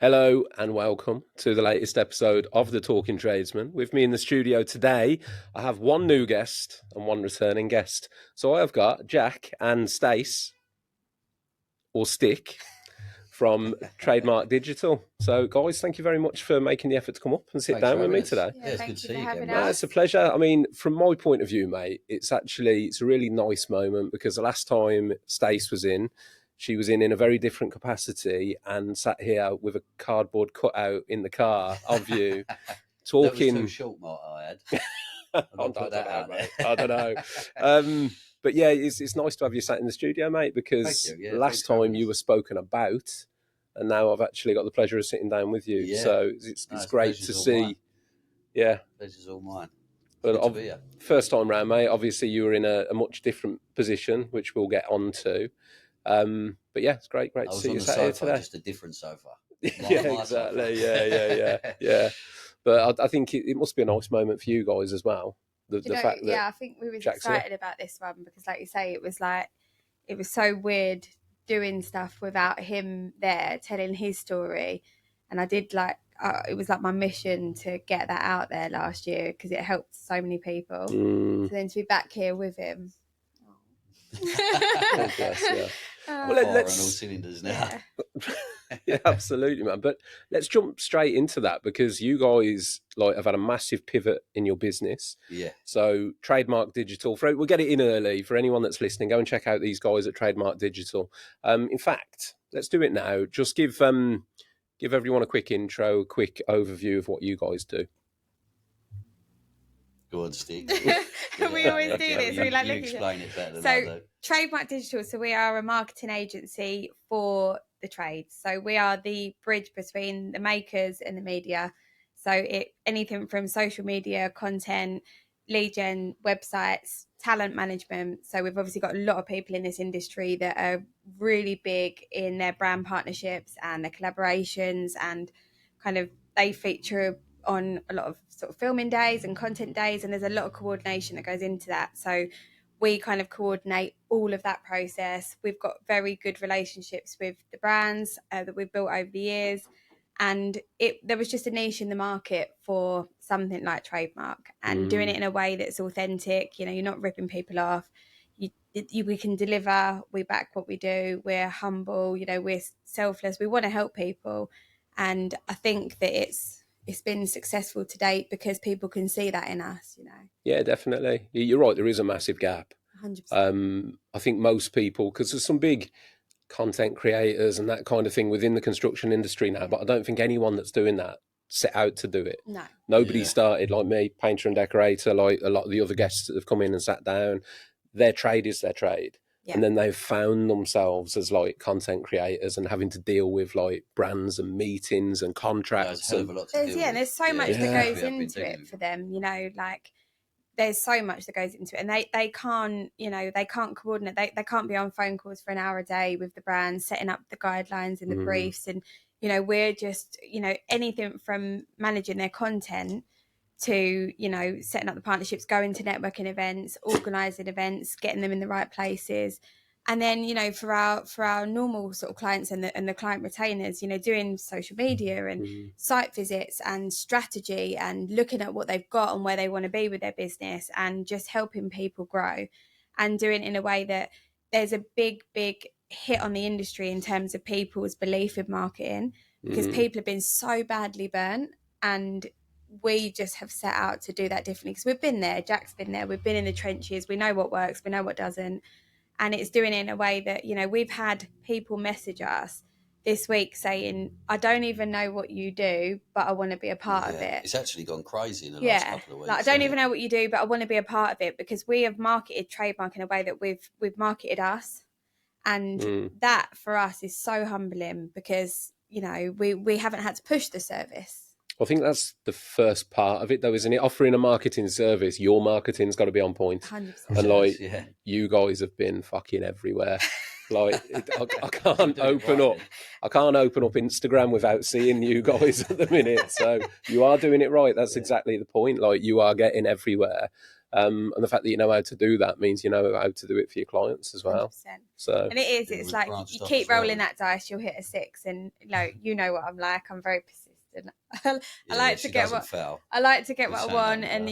Hello and welcome to the latest episode of The Talking Tradesman. With me in the studio today, I have one new guest and one returning guest. So I've got Jack and Stace, or Stick, from Trademark Digital. So guys, thank you very much for making the effort to come up and sit down with me today. Yeah, it's good to see you again. It's a pleasure. I mean, from my point of view, mate, it's a really nice moment because the last time Stace was in, she was in a very different capacity and sat here with a cardboard cutout in the car of you talking. That was too short, Mark, I had. I don't know. But yeah, it's nice to have you sat in the studio, mate, because last time you were spoken about, and now I've actually got the pleasure of sitting down with you. Yeah. So it's great to see. Mine. Yeah. Pleasure's all mine. But first time round, mate, obviously you were in a much different position, which we'll get on to. But yeah, it's great to see you sat here today. Just a different sofa. Yeah, exactly. Yeah. But I think it must be a nice moment for you guys as well. I think we were excited about this one because, like you say, it was so weird doing stuff without him there telling his story, and I did it was like my mission to get that out there last year because it helped so many people. So then to be back here with him. Well, let's on all cylinders now. Yeah, absolutely, man. But let's jump straight into that because you guys have had a massive pivot in your business. Yeah. So Trademark Digital, we'll get it in early for anyone that's listening. Go and check out these guys at Trademark Digital. In fact, let's do it now. Just give everyone a quick intro, quick overview of what you guys do. Go on, Steve. We always do this. You explain it better than I do. Trademark Digital, so we are a marketing agency for the trades. So we are the bridge between the makers and the media. So anything from social media, content, lead gen, websites, talent management. So we've obviously got a lot of people in this industry that are really big in their brand partnerships and their collaborations, and kind of they feature on a lot of sort of filming days and content days, and there's a lot of coordination that goes into that. So we kind of coordinate all of that process. We've got very good relationships with the brands that we've built over the years, and there was just a niche in the market for something like Trademark, and doing it in a way that's authentic. You're not ripping people off. We can deliver. We back what we do. We're humble. We're selfless. We want to help people, and I think that it's been successful to date because people can see that in us, Yeah, definitely. You're right. There is a massive gap. 100%. I think most people, because there's some big content creators and that kind of thing within the construction industry now, but I don't think anyone that's doing that set out to do it. No. Nobody started like me, painter and decorator, like a lot of the other guests that have come in and sat down. Their trade is their trade. Yeah. And then they've found themselves as content creators and having to deal with brands and meetings and contracts. There's so much that goes into it for them, there's so much that goes into it, and they can't coordinate. They can't be on phone calls for an hour a day with the brands, setting up the guidelines and the briefs. And, we're just, anything from managing their content to, setting up the partnerships, going to networking events, organising events, getting them in the right places. And then, for our normal sort of clients and the client retainers, doing social media and site visits and strategy and looking at what they've got and where they want to be with their business, and just helping people grow and doing it in a way that there's a big hit on the industry in terms of people's belief in marketing, because people have been so badly burnt, and we just have set out to do that differently because we've been there. Jack's been there. We've been in the trenches. We know what works. We know what doesn't. And it's doing it in a way that, we've had people message us this week saying, I don't even know what you do, but I want to be a part of it. It's actually gone crazy in the last couple of weeks. I don't even know what you do, but I want to be a part of it, because we have marketed Trademark in a way that we've marketed us. And that for us is so humbling because, we haven't had to push the service. I think that's the first part of it, though, isn't it? Offering a marketing service, your marketing's got to be on point. 100%. And you guys have been fucking everywhere. I can't open up Instagram without seeing you guys at the minute. So you are doing it right. That's exactly the point. You are getting everywhere. And the fact that you know how to do that means you know how to do it for your clients as well. 100%. So, and it's like you keep rolling that dice, you'll hit a 6, and you know what I'm like. I'm very persistent. I like to get what I want, and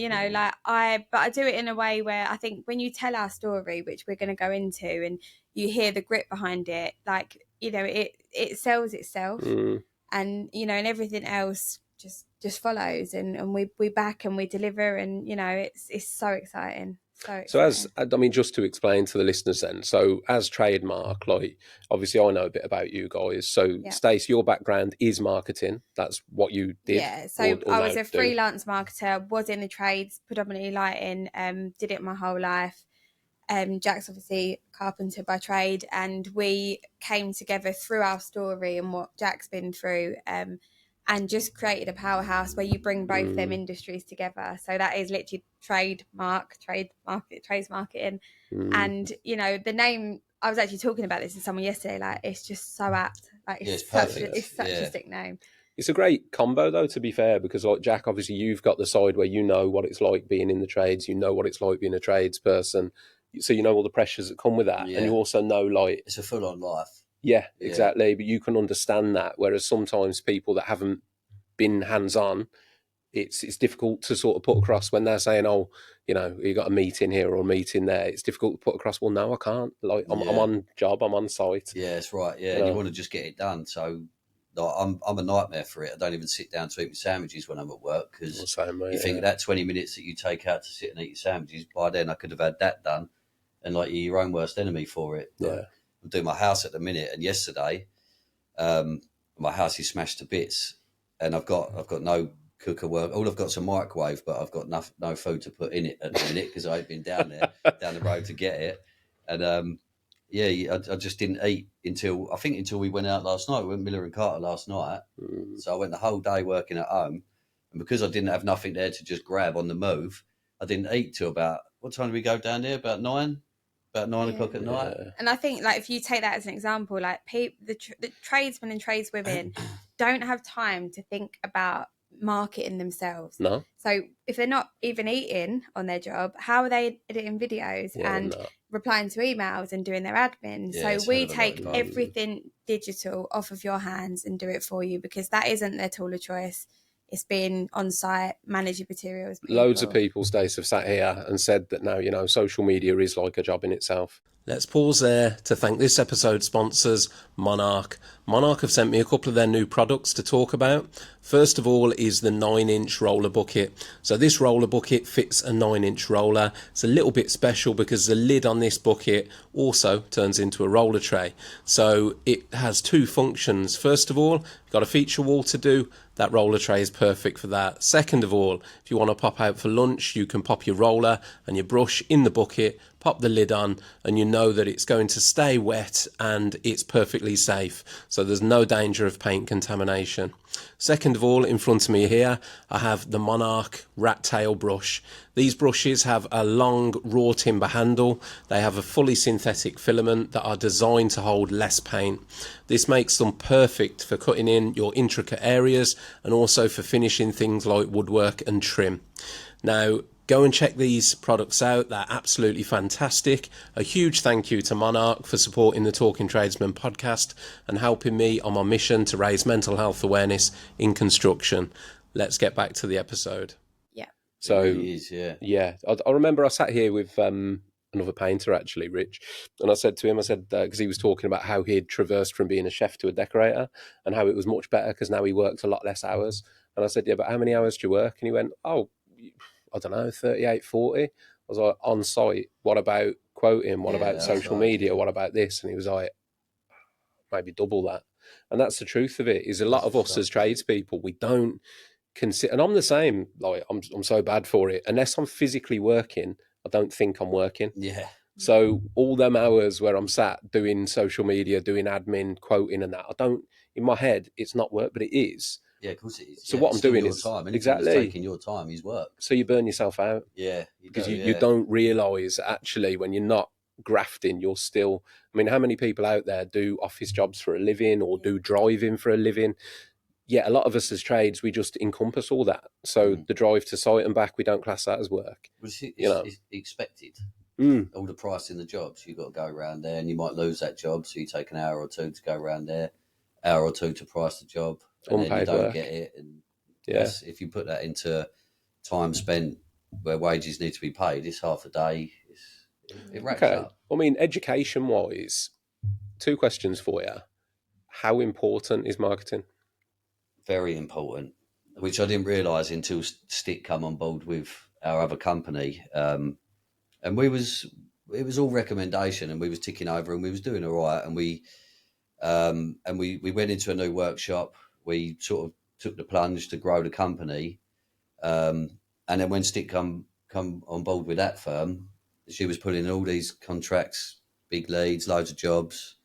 but I do it in a way where I think when you tell our story, which we're going to go into, and you hear the grit behind it, like it sells itself, and and everything else just follows, and we back and we deliver, and it's so exciting. So just to explain to the listeners then, so as Trademark, like obviously I know a bit about you guys. So Stace, your background is marketing. That's what you did. Yeah, so I was a freelance marketer, was in the trades, predominantly lighting, did it my whole life. Jack's obviously carpenter by trade, and we came together through our story and what Jack's been through, and just created a powerhouse where you bring both them industries together. So that is literally trades marketing. And the name, I was actually talking about this to someone yesterday, like it's just so apt, like it's such a sick name. It's a great combo though, to be fair, because like Jack, obviously you've got the side where you know what it's like being in the trades, you know what it's like being a tradesperson, so you know all the pressures that come with that, and you also know like it's a full-on life. Yeah, exactly. But you can understand that, whereas sometimes people that haven't been hands-on, it's difficult to sort of put across when they're saying, "Oh, you got a meeting here or a meeting there." It's difficult to put across. Well, no, I can't. Like I'm on job, I'm on site. Yeah, that's right. Yeah, and you want to just get it done. So like, I'm a nightmare for it. I don't even sit down to eat my sandwiches when I'm at work, because you think that 20 minutes that you take out to sit and eat your sandwiches, by then I could have had that done, and like you're your own worst enemy for it. Like, I'm doing my house at the minute, and yesterday, my house is smashed to bits, and I've got no cooker work. All I've got's a microwave, but I've got no food to put in it at the minute because I ain't been down the road to get it. And I just didn't eat until we went out last night. We went Miller and Carter last night, so I went the whole day working at home, and because I didn't have nothing there to just grab on the move, I didn't eat till about, what time did we go down there? About 9 o'clock at night. And I think, like, if you take that as an example, like the tradesmen and tradeswomen don't have time to think about marketing themselves. No. So if they're not even eating on their job, how are they editing videos and replying to emails and doing their admin? So we take everything digital off of your hands and do it for you, because that isn't their tool of choice. It's being on site, managing materials. Loads of people, Stace, have sat here and said that now, social media is like a job in itself. Let's pause there to thank this episode's sponsors, Monarch. Monarch have sent me a couple of their new products to talk about. First of all is the 9-inch roller bucket. So this roller bucket fits a 9-inch roller. It's a little bit special because the lid on this bucket also turns into a roller tray. So it has two functions. First of all, you've got a feature wall to do. That roller tray is perfect for that. Second of all, if you want to pop out for lunch, you can pop your roller and your brush in the bucket, pop the lid on, and you know that it's going to stay wet and it's perfectly safe. So there's no danger of paint contamination. Second of all, in front of me here, I have the Monarch rat tail brush. These brushes have a long raw timber handle. They have a fully synthetic filament that are designed to hold less paint. This makes them perfect for cutting in your intricate areas and also for finishing things like woodwork and trim. Now, go and check these products out. They're absolutely fantastic. A huge thank you to Monarch for supporting the Talking Tradesman podcast and helping me on my mission to raise mental health awareness in construction. Let's get back to the episode. Yeah. So, it is, yeah. I remember I sat here with another painter, actually, Rich, and I said to him, because he was talking about how he'd traversed from being a chef to a decorator and how it was much better because now he works a lot less hours. And I said, yeah, but how many hours do you work? And he went, oh, I don't know, 38, 40. I was like, on site, what about quoting? What about social media? What about this? And he was like, maybe double that. And that's the truth of it, is a lot of us as tradespeople, we don't consider, and I'm the same, like I'm so bad for it. Unless I'm physically working, I don't think I'm working. Yeah. So all them hours where I'm sat doing social media, doing admin, quoting and that, I don't, in my head, it's not work, but it is. Yeah, of course it is. So what I'm doing is time. exactly taking your time is work. So you burn yourself out. Yeah, because you don't realise actually when you're not grafting, you're still. I mean, how many people out there do office jobs for a living or do driving for a living? yet a lot of us as trades, we just encompass all that. So the drive to site and back, we don't class that as work. It's expected. All the price in the jobs, you've got to go around there, and you might lose that job, so you take an hour or two to go around there, hour or two to price the job, and then you don't get it. And if you put that into time spent where wages need to be paid, it's half a day. It racks up. I mean, education-wise, 2 questions for you. How important is marketing? Very important, which I didn't realise until Stick come on board with our other company. And it was all recommendation, and we was ticking over, and we was doing all right. And we went into a new workshop. We sort of took the plunge to grow the company. And then when Stick come on board with that firm, she was putting in all these contracts, big leads, loads of jobs.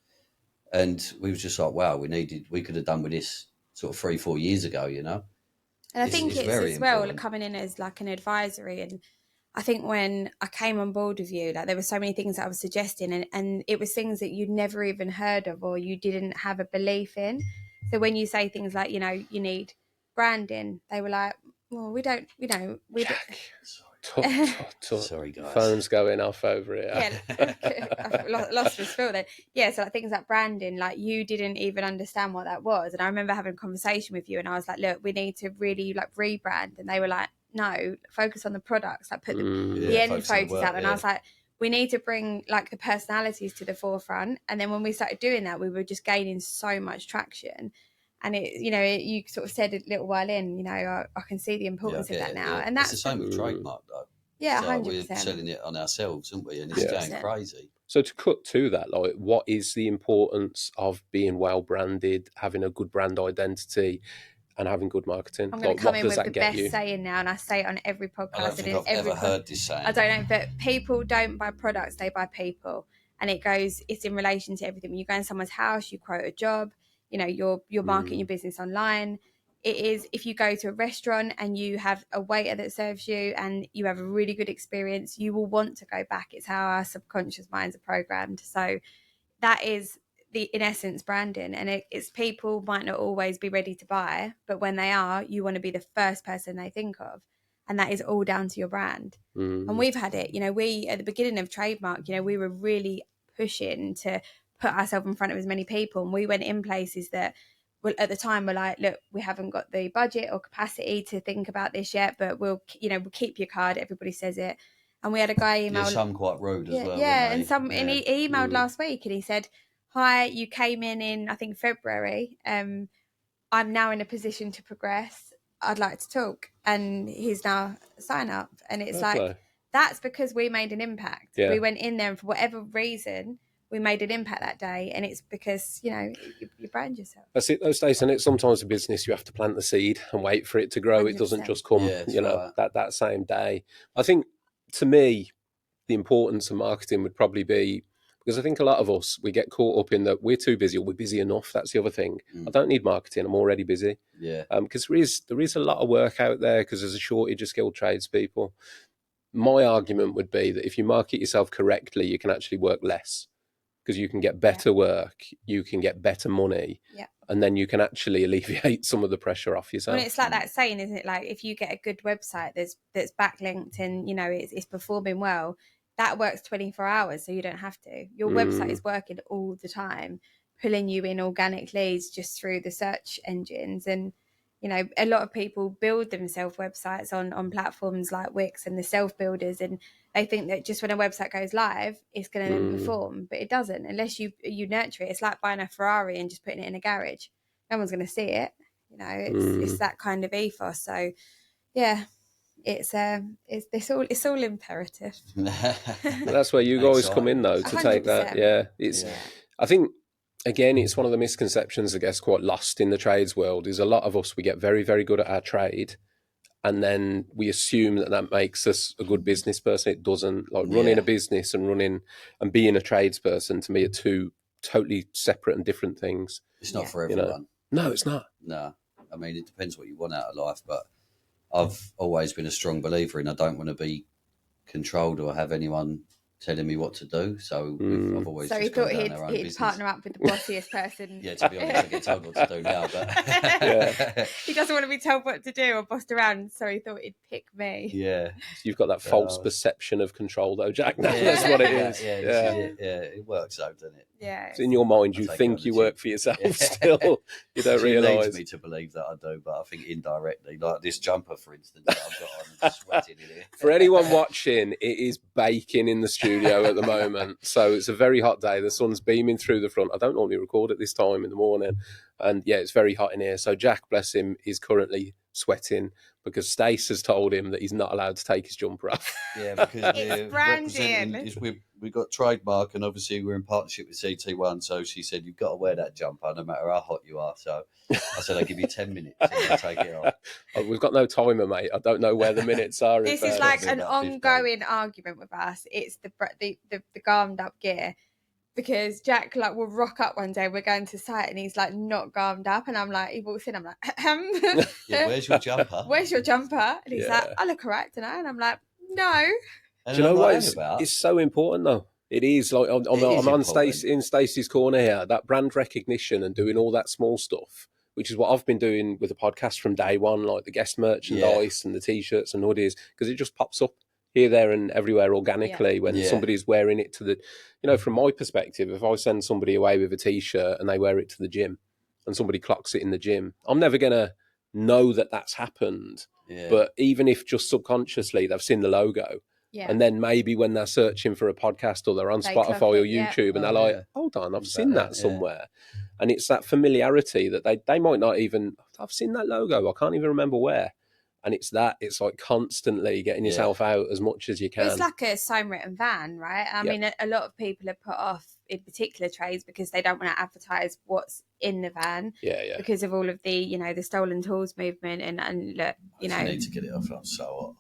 And we was just like, wow, we could have done with this sort of 3-4 years ago, you know? And I think it's as well coming in as like an advisory. And I think when I came on board with you, like there were so many things that I was suggesting, and it was things that you'd never even heard of or you didn't have a belief in. So when you say things like, you know, you need branding, they were like, well, we don't. Sorry, guys. Phone's going off over here. Yeah, I've lost my spill then. Yeah, so like things like branding, like you didn't even understand what that was. And I remember having a conversation with you, and I was like, look, we need to really like rebrand. And they were like, no, focus on the products, like put the end focus out. And I was like, we need to bring like the personalities to the forefront. And then when we started doing that, we were just gaining so much traction. And you sort of said a little while in, you know, I can see the importance of that now. And that's the same with Trademark, though. Yeah, 100%. We're selling it on ourselves, aren't we? And it's going crazy. So to cut to that, like, what is the importance of being well branded, having a good brand identity, and having good marketing? I'm going to come in with the best saying now, and I say it on every podcast. I don't think I've ever heard this saying. I don't know, but people don't buy products; they buy people, and it's in relation to everything. When you go in someone's house, you quote a job. You know, you're marketing your business online. It is, if you go to a restaurant and you have a waiter that serves you and you have a really good experience, you will want to go back. It's how our subconscious minds are programmed. So that is in essence, branding. And it's people might not always be ready to buy, but when they are, you want to be the first person they think of. And that is all down to your brand. And we've had it, you know, at the beginning of Trademark, you know, we were really pushing to put ourselves in front of as many people. And we went in places that, well, at the time, we're like, look, we haven't got the budget or capacity to think about this yet, but we'll keep your card. Everybody says it. And we had a guy email. Yeah, some quite rude as well. Yeah, and he emailed last week, and he said, "Hi, you came in I think February. I'm now in a position to progress. I'd like to talk." And he's now sign up, and it's that's because we made an impact. Yeah. We went in there, and for whatever reason, we made an impact that day, and it's because, you know, you brand yourself. That's it those days, and it's sometimes a business you have to plant the seed and wait for it to grow. 100%. It doesn't just come, that same day. I think, to me, the importance of marketing would probably be, because I think a lot of us, we get caught up in that we're too busy, or we're busy enough. That's the other thing. I don't need marketing. I'm already busy. Yeah. Because there is a lot of work out there, because there's a shortage of skilled tradespeople. My argument would be that if you market yourself correctly, you can actually work less, because you can get better work, you can get better money, and then you can actually alleviate some of the pressure off yourself. Well, it's like that saying, isn't it? Like, if you get a good website that's backlinked and, you know, it's performing well, that works 24 hours, so you don't have to. Your website is working all the time, pulling you in organic leads just through the search engines. And, you know, a lot of people build themselves websites on platforms like Wix and the self-builders, and they think that just when a website goes live, it's going to perform, but it doesn't unless you nurture it. It's like buying a Ferrari and just putting it in a garage. No one's going to see it. You know, it's that kind of ethos. So, yeah. It's all imperative. That's where you guys come in, though, to 100%. Take that. Yeah, I think, again, it's one of the misconceptions, I guess, quite lost in the trades world, is a lot of us, we get very, very good at our trade, and then we assume that makes us a good business person. It doesn't. Like, running a business and being a tradesperson, to me, are two totally separate and different things. It's not for everyone. You know? No, it's not. No. I mean, it depends what you want out of life, but I've always been a strong believer in, I don't want to be controlled or have anyone telling me what to do. So I've always so just he thought he'd partner up with the bossiest person. Yeah, to be honest, I get told what to do now, but he doesn't want to be told what to do or bossed around, so he thought he'd pick me. Yeah, so you've got that false perception of control, though, Jack. That's what it is. It works out, doesn't it? Yeah. So in your mind, you think you work for yourself. Still, you don't She realise. leads me to believe that I do, but I think indirectly, like this jumper, for instance, that I've got on, I'm sweating in here. For anyone watching, it is baking in the studio at the moment. So it's a very hot day. The sun's beaming through the front. I don't normally record at this time in the morning. And yeah, it's very hot in here. So Jack, bless him, is currently sweating because Stace has told him that he's not allowed to take his jumper off. Yeah, because it's branding. We've got Trademark, and obviously we're in partnership with CT1. So she said, you've got to wear that jumper no matter how hot you are. So I said, I'll give you 10 minutes and I'll take it off. We've got no timer, mate. I don't know where the minutes are. This is like an ongoing argument with us. It's the garmed up gear. Because Jack like will rock up one day, we're going to site and he's like not garmed up, and I'm like, he walks in, I'm like, yeah, where's your jumper? Where's your jumper? And he's like, I look alright tonight, and I'm like, no. And do you know what? It's so important though. It is like I'm on Stacey's corner here. That brand recognition and doing all that small stuff, which is what I've been doing with the podcast from day one, like the guest merchandise and the t-shirts and hoodies, because it just pops up here, there, and everywhere organically when somebody's wearing it to the, you know, from my perspective, if I send somebody away with a t-shirt and they wear it to the gym and somebody clocks it in the gym, I'm never going to know that that's happened. Yeah. But even if just subconsciously they've seen the logo, and then maybe when they're searching for a podcast or they're on Spotify or YouTube and they're like, hold on, I've seen that somewhere. And it's that familiarity that they might not even, I've seen that logo, I can't even remember where. And it's like constantly getting yourself out as much as you can. It's like a sign written van, right? I mean, a lot of people are put off in particular trades because they don't want to advertise what's in the van. Yeah. Because of all of the, you know, the stolen tools movement and look, you know. I need to get it off. I'm so hot.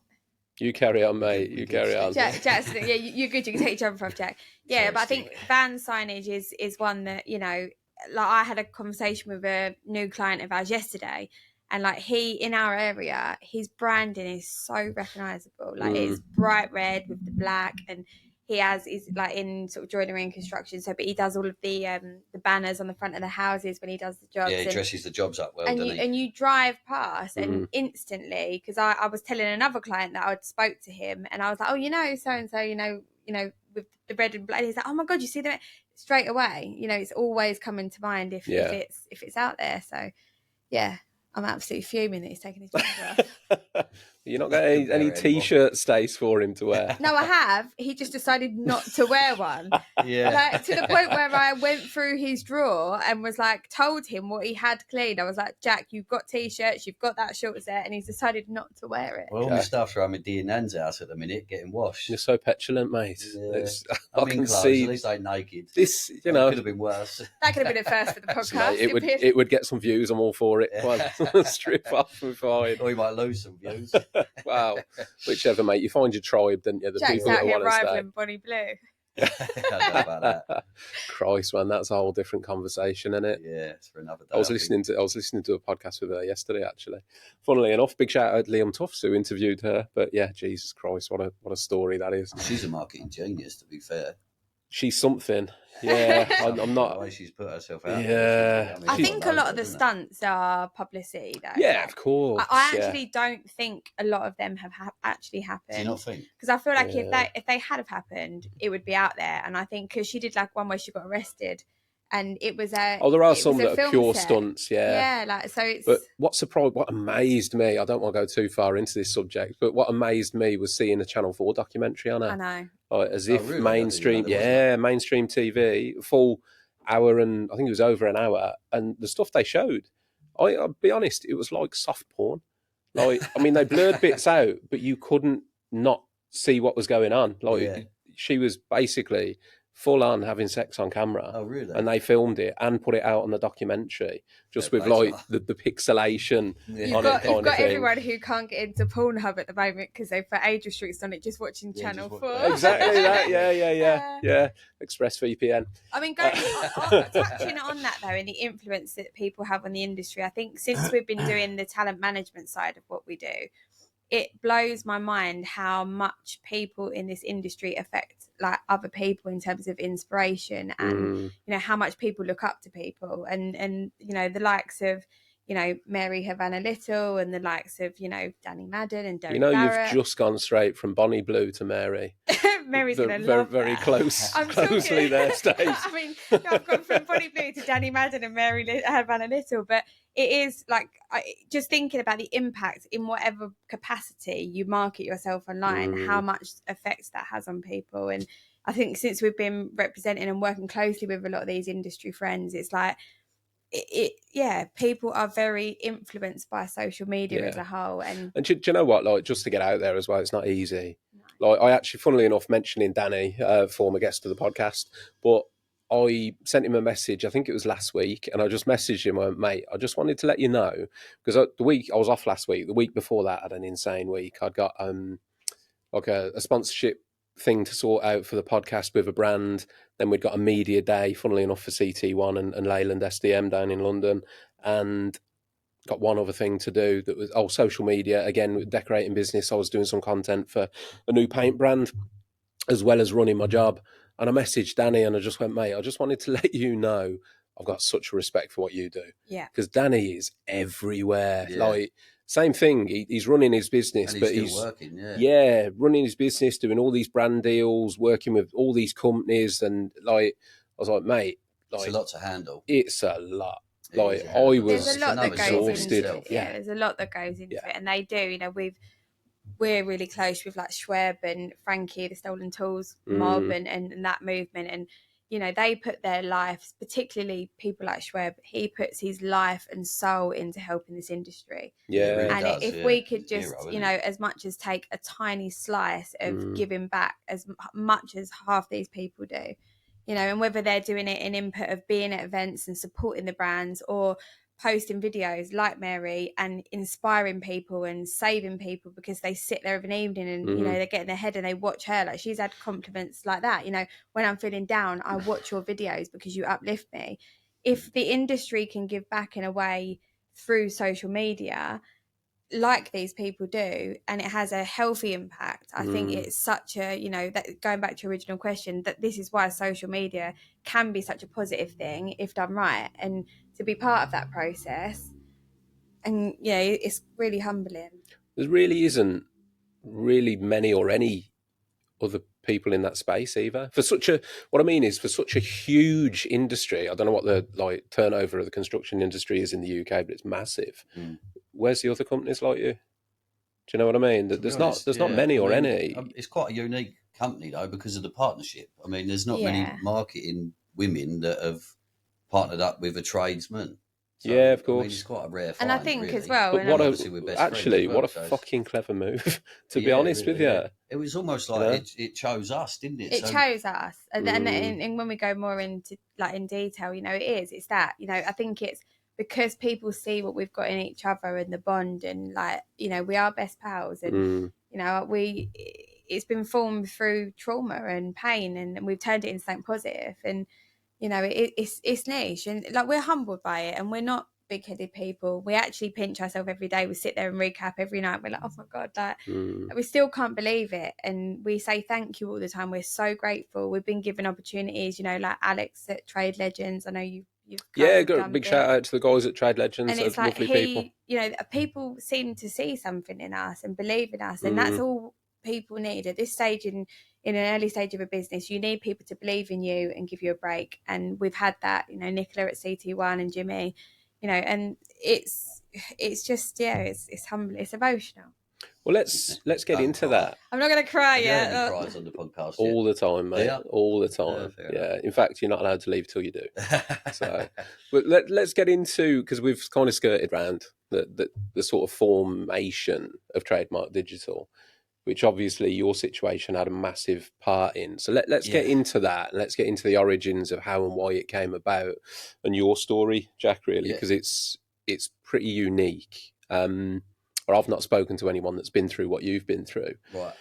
You carry on, mate. You carry on. Jack's, you're good. You can take your jumper off, Jack. Yeah, sorry, but I think van signage is one that, you know, like I had a conversation with a new client of ours yesterday. And like in our area, his branding is so recognisable. Like it's bright red with the black, and he's like in sort of joinery and construction. So, but he does all of the banners on the front of the houses when he does the jobs. Yeah, he dresses the jobs up well, doesn't he? And you drive past, and instantly, because I was telling another client that I'd spoke to him, and I was like, oh, you know, so and so, you know, with the red and black. And he's like, oh my god, you see them straight away. You know, it's always coming to mind if it's out there. So, yeah. I'm absolutely fuming that he's taking his jumper off. You're not getting any t-shirt Stace for him to wear? No, I have. He just decided not to wear one. Yeah. Like, to the point where I went through his drawer and was like, told him what he had clean. I was like, Jack, you've got t-shirts, you've got that short set, and he's decided not to wear it. Well, all my stuff's around my D and Nan's house at the minute, getting washed. You're so petulant, mate. Yeah. I can see. At least I'm naked. This, you know, could have been worse. That could have been a first for the podcast. Mate, it would get some views. I'm all for it. Yeah. Strip off and fine. Or you might lose some views. Wow. Whichever, mate. You find your tribe, don't you? The Jack's people out that here want to stay. rivaling Bonnie Blue. I don't know about that. Christ, man, that's a whole different conversation, isn't it? Yeah, it's for another day. I was listening to a podcast with her yesterday, actually. Funnily enough, big shout out to Liam Tufts who interviewed her. But yeah, Jesus Christ, what a story that is. She's a marketing genius, to be fair. She's something. Yeah, I'm not. The way she's put herself out. Yeah, I think a lot of the stunts are publicity, though. Yeah, of course. I actually don't think a lot of them have actually happened. Do you not think? Because I feel like if they had have happened, it would be out there. And I think because she did like one where she got arrested, and it was a. Oh, there are some that are pure stunts. Yeah, like so. It's. But what amazed me, I don't want to go too far into this subject, but what amazed me was seeing a Channel 4 documentary on her. I know. As if really? mainstream TV, full hour, and I think it was over an hour, and the stuff they showed, I'll be honest, it was like soft porn. Like, I mean, they blurred bits out, but you couldn't not see what was going on. Like, she was basically full on having sex on camera. Oh, really? And they filmed it and put it out on the documentary, just with like the pixelation on it. You've got everyone who can't get into Pornhub at the moment because they've put age restrictions on it, just watching Channel 4. Exactly that. Yeah. ExpressVPN. I mean, touching on that though, and the influence that people have on the industry, I think since we've been doing the talent management side of what we do, it blows my mind how much people in this industry affect like other people in terms of inspiration, and you know how much people look up to people, and you know the likes of, you know, Mary Havana Little, and the likes of, you know, Danny Madden and Derek You know, Barrett. you've just gone straight from Bonnie Blue to Mary. Mary's going to love very that. closely there, Stace. I mean, I've gone from Bonnie Blue to Danny Madden and Mary Havana Little, but it is like just thinking about the impact in whatever capacity you market yourself online, how much effects that has on people. And I think since we've been representing and working closely with a lot of these industry friends, it's like, people are very influenced by social media as a whole. And do you know what, like, just to get out there as well, it's not easy. No. Like, I actually, funnily enough, mentioning Danny, former guest of the podcast, but I sent him a message, I think it was last week, and I just messaged him, I went, mate, I just wanted to let you know, because the week I was off last week, the week before that I had an insane week. I'd got like a sponsorship thing to sort out for the podcast with a brand. Then we'd got a media day, funnily enough, for CT1 and Leyland SDM down in London, and got one other thing to do that was social media again with decorating business. I was doing some content for a new paint brand as well as running my job, and I messaged Danny and I just went, mate, I just wanted to let you know I've got such a respect for what you do. Yeah, because Danny is everywhere. Like, same thing, he's running his business, and but he's still working, running his business, doing all these brand deals, working with all these companies, and like, I was like, mate, like, it's a lot to handle. It's a lot. Like, I was there's a lot that goes exhausted. into it. Yeah, there's a lot that goes into it, and they do. You know, we're really close with like Schweb and Frankie, the Stolen Tools mob, and that movement, and you know they put their lives, particularly people like Schweb. He puts his life and soul into helping this industry. Yeah, really and does, if we could just, you know, as much as take a tiny slice of giving back, as much as half these people do. You know, and whether they're doing it in input of being at events and supporting the brands, or posting videos like Mary and inspiring people and saving people because they sit there of an evening and, you know, they get in their head and they watch her. Like, she's had compliments like that. You know, when I'm feeling down, I watch your videos because you uplift me. If the industry can give back in a way through social media, like these people do, and it has a healthy impact, I think it's such a, you know, that going back to your original question, that this is why social media can be such a positive thing if done right, and to be part of that process, and yeah, it's really humbling. There really isn't really many or any other people in that space either. For such a, what I mean is, for such a huge industry, I don't know what the like turnover of the construction industry is in the UK, but it's massive. Where's the other companies like you? Do you know what I mean? There's not many or any. It's quite a unique company though because of the partnership. I mean, there's not many marketing women that have partnered up with a tradesman. So, yeah, of course. I mean, it's quite a rare find, and I think really. as well. But what a fucking clever move. To be honest with you, it was almost like it chose us, didn't it? It chose us, and then and when we go more into like in detail, you know, it's that, you know, I think it's because people see what we've got in each other and the bond, and like, you know, we are best pals, and you know, it's been formed through trauma and pain, and we've turned it into something positive, and you know, it's niche, and like, we're humbled by it, and we're not big-headed people. We actually pinch ourselves every day. We sit there and recap every night. We're like, oh my god, like we still can't believe it, and we say thank you all the time. We're so grateful. We've been given opportunities, you know, like Alex at Trade Legends. I know you've got a big shout out to the guys at Trade Legends. And it's like, lovely people. You know, people seem to see something in us and believe in us, and that's all people need at this stage in an early stage of a business. You need people to believe in you and give you a break, and we've had that. You know, Nicola at CT1 and Jimmy, you know, and it's just it's humbling, it's emotional. Well, let's get into that. I'm not going to cry yet. Cries on the podcast all the time, mate. Yeah. All the time. Yeah. In fact, you're not allowed to leave till you do. So, but let's get into, because we've kind of skirted around the sort of formation of Trademark Digital, which obviously your situation had a massive part in. So let's get into that, and let's get into the origins of how and why it came about, and your story, Jack, really, because it's pretty unique. Or I've not spoken to anyone that's been through what you've been through. Right.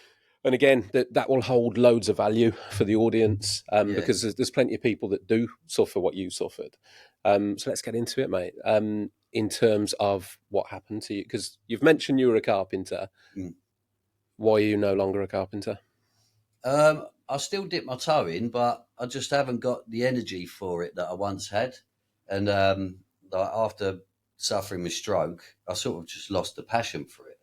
And again, that will hold loads of value for the audience, because there's plenty of people that do suffer what you suffered. So let's get into it, mate. in terms of what happened to you? Because you've mentioned you were a carpenter. Why are you no longer a carpenter? I still dip my toe in, but I just haven't got the energy for it that I once had. And like after suffering with stroke, I sort of just lost the passion for it.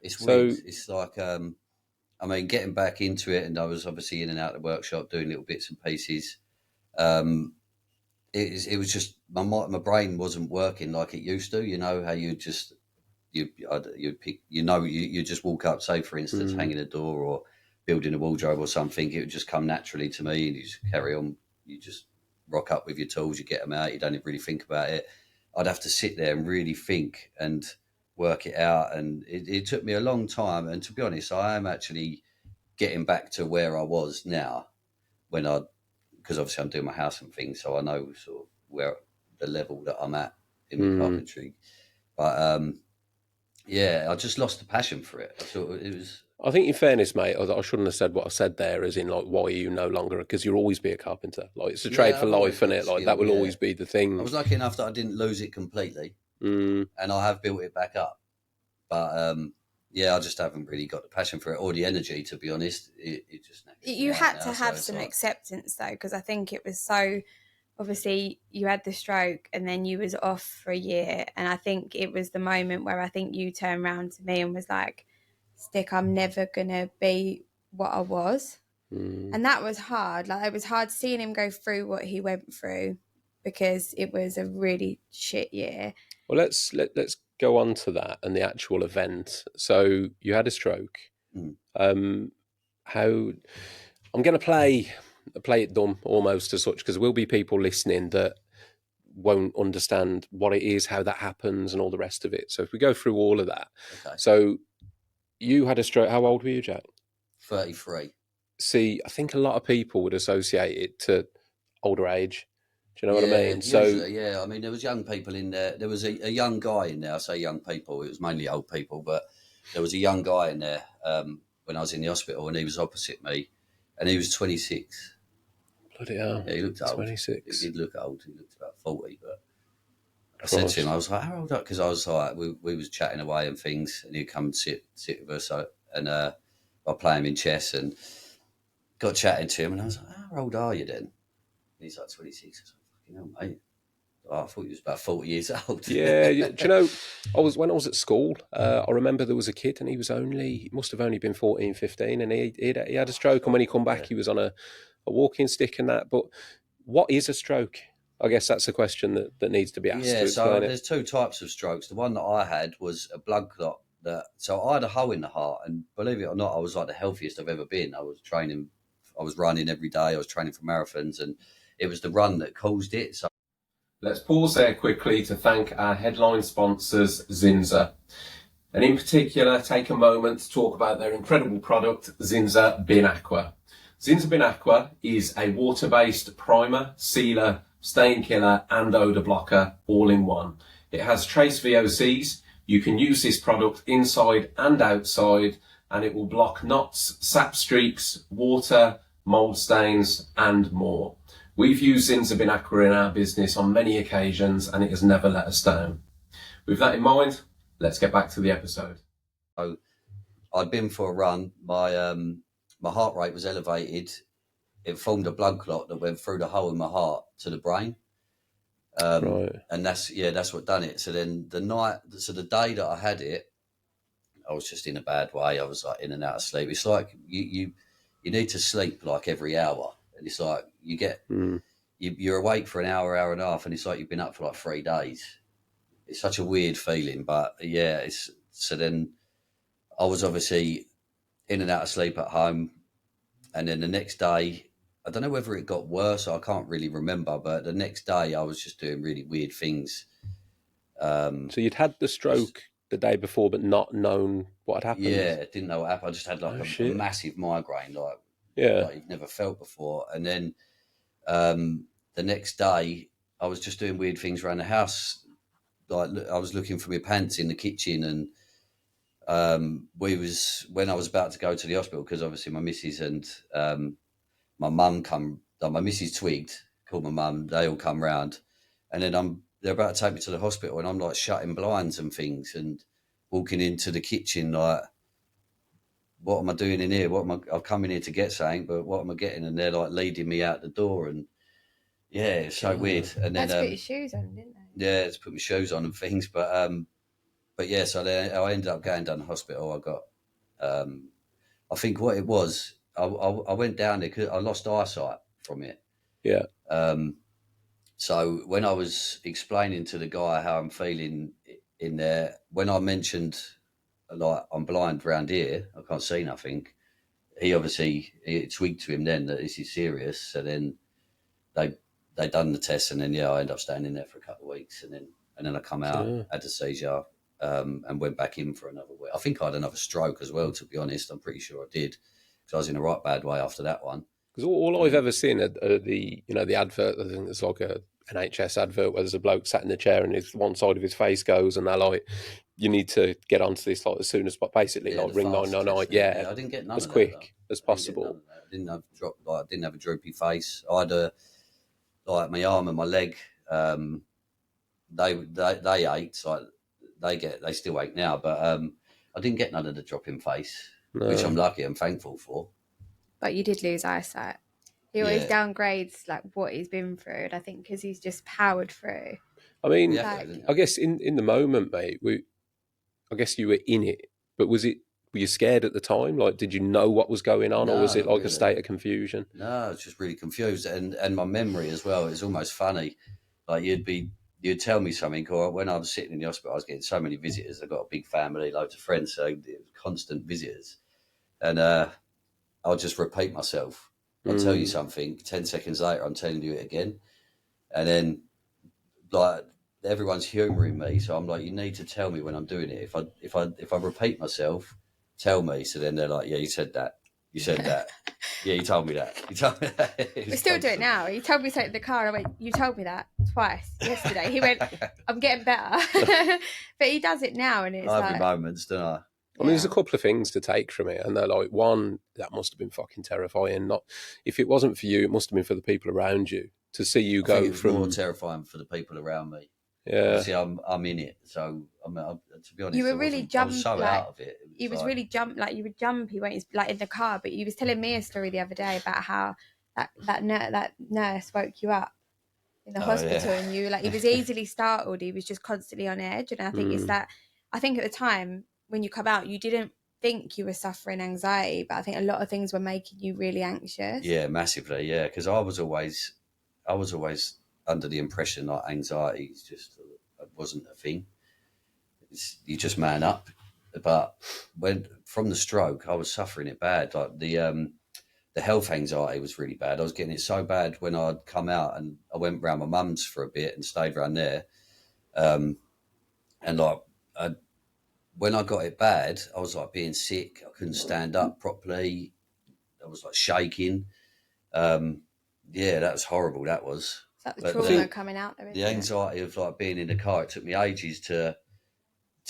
It's weird. It's like, I mean, getting back into it, and I was obviously in and out of the workshop doing little bits and pieces. It was just my brain wasn't working like it used to. You know how you just you pick, you just walk up, say for instance, hanging a door or building a wardrobe or something. It would just come naturally to me, and you just carry on. You just rock up with your tools, you get them out. You don't even really think about it. I'd have to sit there and really think and work it out, and it took me a long time. And to be honest, I am actually getting back to where I was now because obviously I'm doing my house and things, so I know sort of where the level that I'm at in the carpentry. But yeah, I just lost the passion for it. I think in fairness, mate, I shouldn't have said what I said there, as in like, why are you no longer? Because you'll always be a carpenter. Like, it's a trade for life, isn't it? Like, that will always be the thing. I was lucky enough that I didn't lose it completely, and I have built it back up. But yeah, I just haven't really got the passion for it or the energy, to be honest. It just you had to have some acceptance though, because I think it was so. Obviously, you had the stroke and then you was off for a year, and I think it was the moment where I think you turned around to me and was like, Stick, I'm never gonna be what I was. And that was hard. Like, it was hard seeing him go through what he went through, because it was a really shit year. Well, let's go on to that and the actual event. So you had a stroke. How I'm going to play it dumb almost as such, because there will be people listening that won't understand what it is, how that happens, and all the rest of it. So if we go through all of that. Okay. So you had a stroke. How old were you, Jack? 33. See, I think a lot of people would associate it to older age. Do you know what I mean? Usually, yeah. I mean, there was young people in there. There was a young guy in there. I say young people. It was mainly old people, but there was a young guy in there when I was in the hospital, and he was opposite me, and he was 26. Bloody hell. Yeah, he looked old. 26. He did look old. He looked about 40, but I said to him, I was like, how old are you? Because I was like, we was chatting away and things, and he'd come and sit with us, and I play him in chess, and got chatting to him, and I was like, how old are you then? And he's like 26. I was like, fucking hell, mate. Oh, I thought he was about 40 years old. Yeah, do you know, when I was at school, I remember there was a kid, and he must have only been 14, 15, and he had a stroke, and when he come back, he was on a walking stick and that. But what is a stroke? I guess that's a question that needs to be asked. Yeah, so there's two types of strokes. The one that I had was a blood clot. So I had a hole in the heart, and believe it or not, I was like the healthiest I've ever been. I was running every day. I was training for marathons, and it was the run that caused it. So let's pause there quickly to thank our headline sponsors, Zinza. And in particular, take a moment to talk about their incredible product, Zinza Bin Aqua. Zinza Bin Aqua is a water-based primer, sealer, stain killer and odour blocker all in one. It has trace VOCs. You can use this product inside and outside, and it will block knots, sap streaks, water, mould stains and more. We've used Zinza Bin Aqua in our business on many occasions, and it has never let us down. With that in mind, let's get back to the episode. So I'd been for a run. My heart rate was elevated. It formed a blood clot that went through the hole in my heart to the brain. Right. And that's what done it. So then the day that I had it, I was just in a bad way. I was like in and out of sleep. It's like you need to sleep like every hour. And it's like you get, you're awake for an hour and a half, and it's like you've been up for like 3 days. It's such a weird feeling, but yeah, so then I was obviously in and out of sleep at home. And then the next day, I don't know whether it got worse, I can't really remember, but the next day I was just doing really weird things. So you'd had the stroke the day before, but not known what had happened? Yeah, didn't know what happened. I just had like a massive migraine, like you've never felt before. And then the next day, I was just doing weird things around the house. Like I was looking for my pants in the kitchen, and when I was about to go to the hospital, because obviously my missus and my mum my missus twigged, called my mum, they all come round, and then I'm they're about to take me to the hospital, and I'm like shutting blinds and things and walking into the kitchen like, what am I doing in here? I've come in here to get something, but what am I getting? And they're like leading me out the door, and yeah, it's so weird. And then put your shoes on, didn't they? Yeah, to put my shoes on and things, but yeah, so then I ended up going down the hospital. I got, I think what it was, I went down there because I lost eyesight from it. Yeah. So when I was explaining to the guy how I'm feeling in there, when I mentioned like I'm blind round here, I can't see nothing. He obviously it twigged to him then that this is serious. So then they done the test, and then I ended up staying in there for a couple of weeks, and then I come out, had a seizure, and went back in for another week. I think I had another stroke as well, to be honest. I'm pretty sure I did, because I was in a right bad way after that one. Because all I've ever seen are the the advert. I think it's like a NHS advert where there's a bloke sat in the chair and one side of his face goes, and they're like, "You need to get onto this like as soon as basically like ring 999." Yeah, I didn't get none as of quick that, as possible. I didn't have a droopy face. I had like my arm and my leg. They ached, like they still ache now, but I didn't get none of the dropping face, which I'm lucky and thankful for. But you did lose eyesight. He always downgrades like what he's been through, and I think because he's just powered through. I mean, I guess in the moment, mate, I guess you were in it, but were you scared at the time? Like, did you know what was going on, or was it like a state of confusion? No, I was just really confused, and my memory as well is almost funny. Like you'd tell me something, or when I was sitting in the hospital, I was getting so many visitors. I've got a big family, loads of friends, so constant visitors, and I'll just repeat myself. I'll tell you something. 10 seconds later, I'm telling you it again, and then like everyone's humouring me, so I'm like, you need to tell me when I'm doing it. If I repeat myself, tell me. So then they're like, yeah, you said that. You said that. Yeah, you told me that. You told me that. We still do it now. He told me something in the car, and I went, you told me that twice yesterday. He went, I'm getting better. But he does it now, and it's I have moments, don't I? I mean, there's a couple of things to take from it, and they're like, one, that must have been fucking terrifying. Not if it wasn't for you, it must have been for the people around you to see you go it was more terrifying for the people around me. Yeah, obviously I'm in it, so to be honest, you were really jumped. I was so like, out of it. He was really jumped, like you were jumpy when he's like in the car. But you was telling me a story the other day about how that nurse woke you up in the hospital, and you like he was easily startled. He was just constantly on edge, and I think it's that. I think at the time when you come out, you didn't think you were suffering anxiety, but I think a lot of things were making you really anxious. Yeah, massively. Yeah, because I was always under the impression that anxiety wasn't a thing. You just man up. But from the stroke, I was suffering it bad. Like the health anxiety was really bad. I was getting it so bad when I'd come out, and I went round my mum's for a bit and stayed around there. And like when I got it bad, I was like being sick. I couldn't stand up properly. I was like shaking. That was horrible. That was. It's like the trauma coming out there. The anxiety of like being in the car. It took me ages to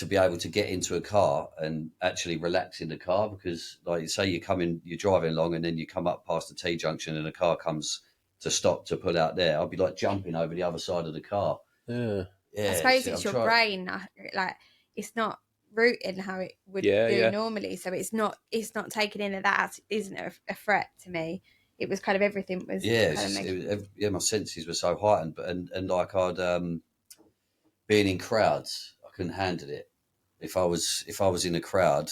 be able to get into a car and actually relax in the car, because like say you're driving along, and then you come up past the T junction and the car comes to stop to pull out there. I'll be like jumping over the other side of the car. Yeah. I suppose it's your brain. Like it's not routing how it would do normally, so it's not taking in that isn't a threat to me. It was kind of everything was my senses were so heightened, but and like I'd being in crowds, I couldn't handle it. If I was in a crowd,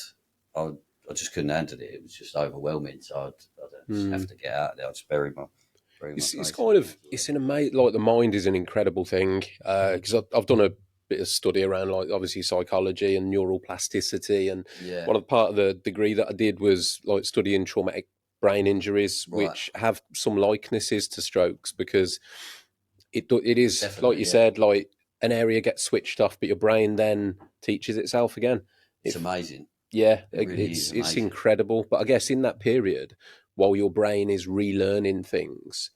I just couldn't handle it. It was just overwhelming. So I'd just have to get out there. I'd just bury my. It's kind of like the mind is an incredible thing, because I've done a bit of study around like obviously psychology and neural plasticity, and one of the part of the degree that I did was like studying traumatic brain injuries, which have some likenesses to strokes, because it is definitely, like you said, like an area gets switched off, but your brain then teaches itself again. It's amazing. Yeah, it's incredible. But I guess in that period, while your brain is relearning things,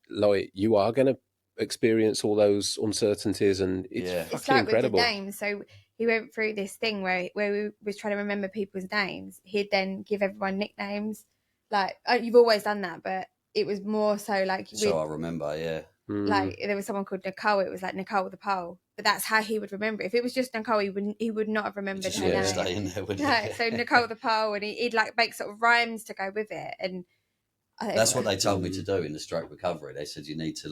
like you are going to experience all those uncertainties, and it's fucking incredible. With the names. So he went through this thing where we was trying to remember people's names. He'd then give everyone nicknames. Like you've always done that, but it was more so like. So I remember, yeah. Like there was someone called Nicole. It was like Nicole the pole, but that's how he would remember it. If it was just Nicole, he would not have remembered her name. Stay in there, wouldn't no, so Nicole the pole, and he'd like make sort of rhymes to go with it, and that's what they told me to do in the stroke recovery. They said you need to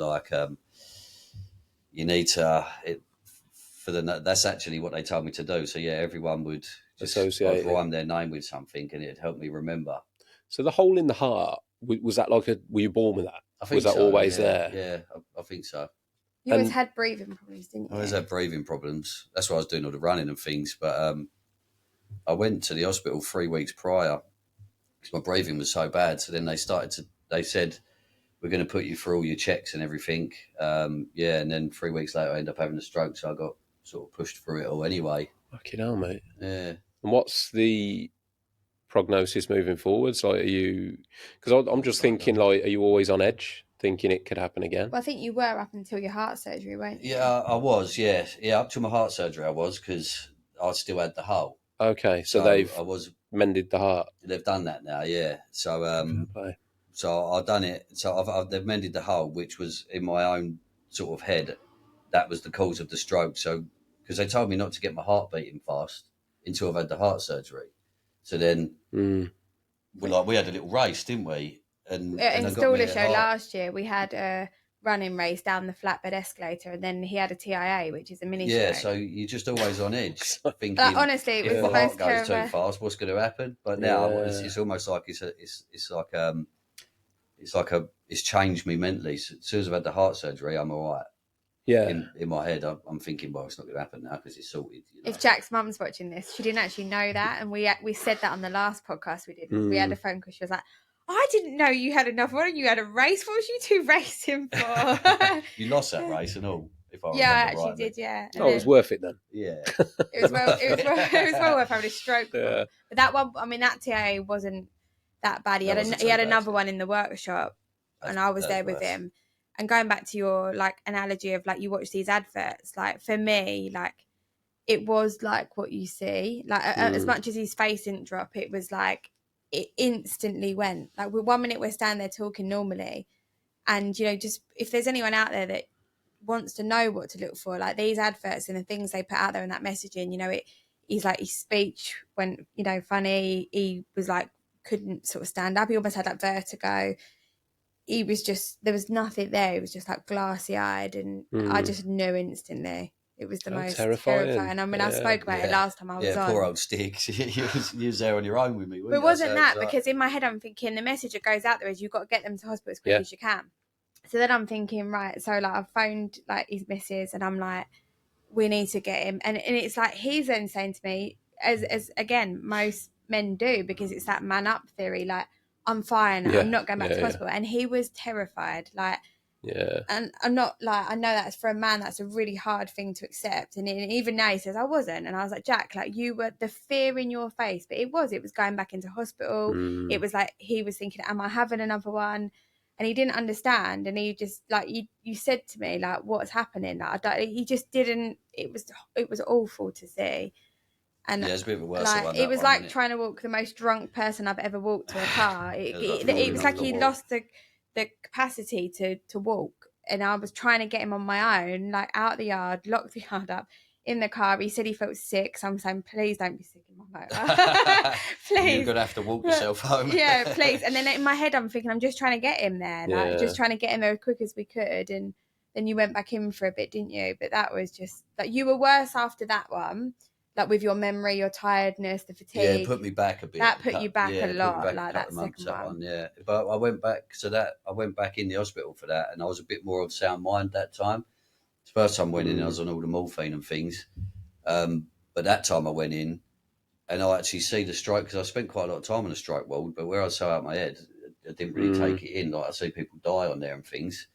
that's actually what they told me to do. So yeah, everyone would just associate rhyme their name with something, and it'd help me remember. So the hole in the heart, was that like were you born with that? I think was that always yeah, there? Yeah, I think so. You always had breathing problems, didn't you? I always had breathing problems. That's why I was doing all the running and things. But I went to the hospital 3 weeks prior because my breathing was so bad. So then they said, we're going to put you through all your checks and everything. And then 3 weeks later, I ended up having a stroke. So I got sort of pushed through it all anyway. Fucking hell, mate. Yeah. And what's the prognosis moving forwards? Like, are you... Because I'm just thinking, like, are you always on edge, thinking it could happen again? Well, I think you were up until your heart surgery, weren't you? Yeah, I was, yeah. Yeah, up to my heart surgery I was, because I still had the hole. Okay, so they've mended the heart. They've done that now, yeah. So so I've done it. So they've mended the hole, which was in my own sort of head. That was the cause of the stroke. So because they told me not to get my heart beating fast until I've had the heart surgery. So then we had a little race, didn't we? And Installer show last year, we had a running race down the flatbed escalator, and then he had a TIA, which is a mini stroke. So you're just always on edge, thinking. Honestly, it was if the my most heart goes too fast, what's going to happen? But now it's almost like it's changed me mentally. So as soon as I've had the heart surgery, I'm all right. Yeah. In my head, I'm thinking, well, it's not going to happen now because it's sorted. You know? If Jack's mum's watching this, she didn't actually know that, and we said that on the last podcast we did. We had a phone call. She was like, I didn't know you had another one and you had a race. What was you two racing for? You lost that race and all. If I I actually did, yeah. And it was worth it then. Yeah. It was well worth having a stroke. Yeah. But that one, I mean, that TIA wasn't that bad. He had another one in the workshop, and I was there with him. And going back to your like analogy of like you watch these adverts, like for me, like it was like what you see. Like as much as his face didn't drop, it was like it instantly went. Like 1 minute we're standing there talking normally, and just if there's anyone out there that wants to know what to look for, like these adverts and the things they put out there and that messaging, he's like his speech went funny. He was like couldn't sort of stand up. He almost had like vertigo. He was just, there was nothing there. He was just like glassy eyed, and I just knew instantly. It was the most terrifying. I mean, I spoke about it last time I was on. Poor old Sticks. You was there on your own with me. But it wasn't that, because in my head I'm thinking the message that goes out there is you've got to get them to hospital as quick as you can. So then I'm thinking, right, so like I've phoned like his missus and I'm like, we need to get him. And it's like he's then saying to me, as again, most men do, because it's that man up theory, like, I'm fine, I'm not going back to hospital. And he was terrified, like, and I'm not like, I know that's for a man, that's a really hard thing to accept. And even now he says I wasn't, and I was like, Jack, like, you were, the fear in your face, but it was going back into hospital. It was like he was thinking, am I having another one? And he didn't understand, and he just like, you said to me like, what's happening? Like, he just didn't. It was awful to see. And it's a bit of a worse like one, it was like trying to walk the most drunk person I've ever walked to a car. It was like he lost the capacity to walk, and I was trying to get him on my own, like out the yard, locked the yard up, in the car. He said he felt sick, so I'm saying, please don't be sick in my motor. Please. You're gonna have to walk yourself home. Yeah, please. And then in my head I'm thinking, I'm just trying to get him there, like just trying to get him there as quick as we could. And then you went back in for a bit, didn't you? But that was just like, you were worse after that one. Like with your memory, your tiredness, the fatigue. Yeah, it put me back a bit. That put you back a lot, like that second one. Yeah, but I went back I went back in the hospital for that, and I was a bit more of sound mind that time. The first time I went in, I was on all the morphine and things. But that time I went in, and I actually see the stroke, because I spent quite a lot of time in the stroke ward, but where I was so out of my head, I didn't really take it in. Like, I see people die on there and things.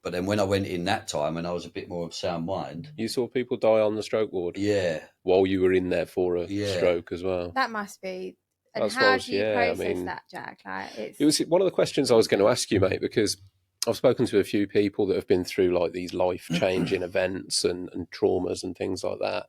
But then when I went in that time, and I was a bit more of sound mind. You saw people die on the stroke ward? Yeah. While you were in there for a stroke as well? That must be. And how do you process that, Jack? Like, it was one of the questions I was going to ask you, mate, because I've spoken to a few people that have been through like these life-changing events and traumas and things like that.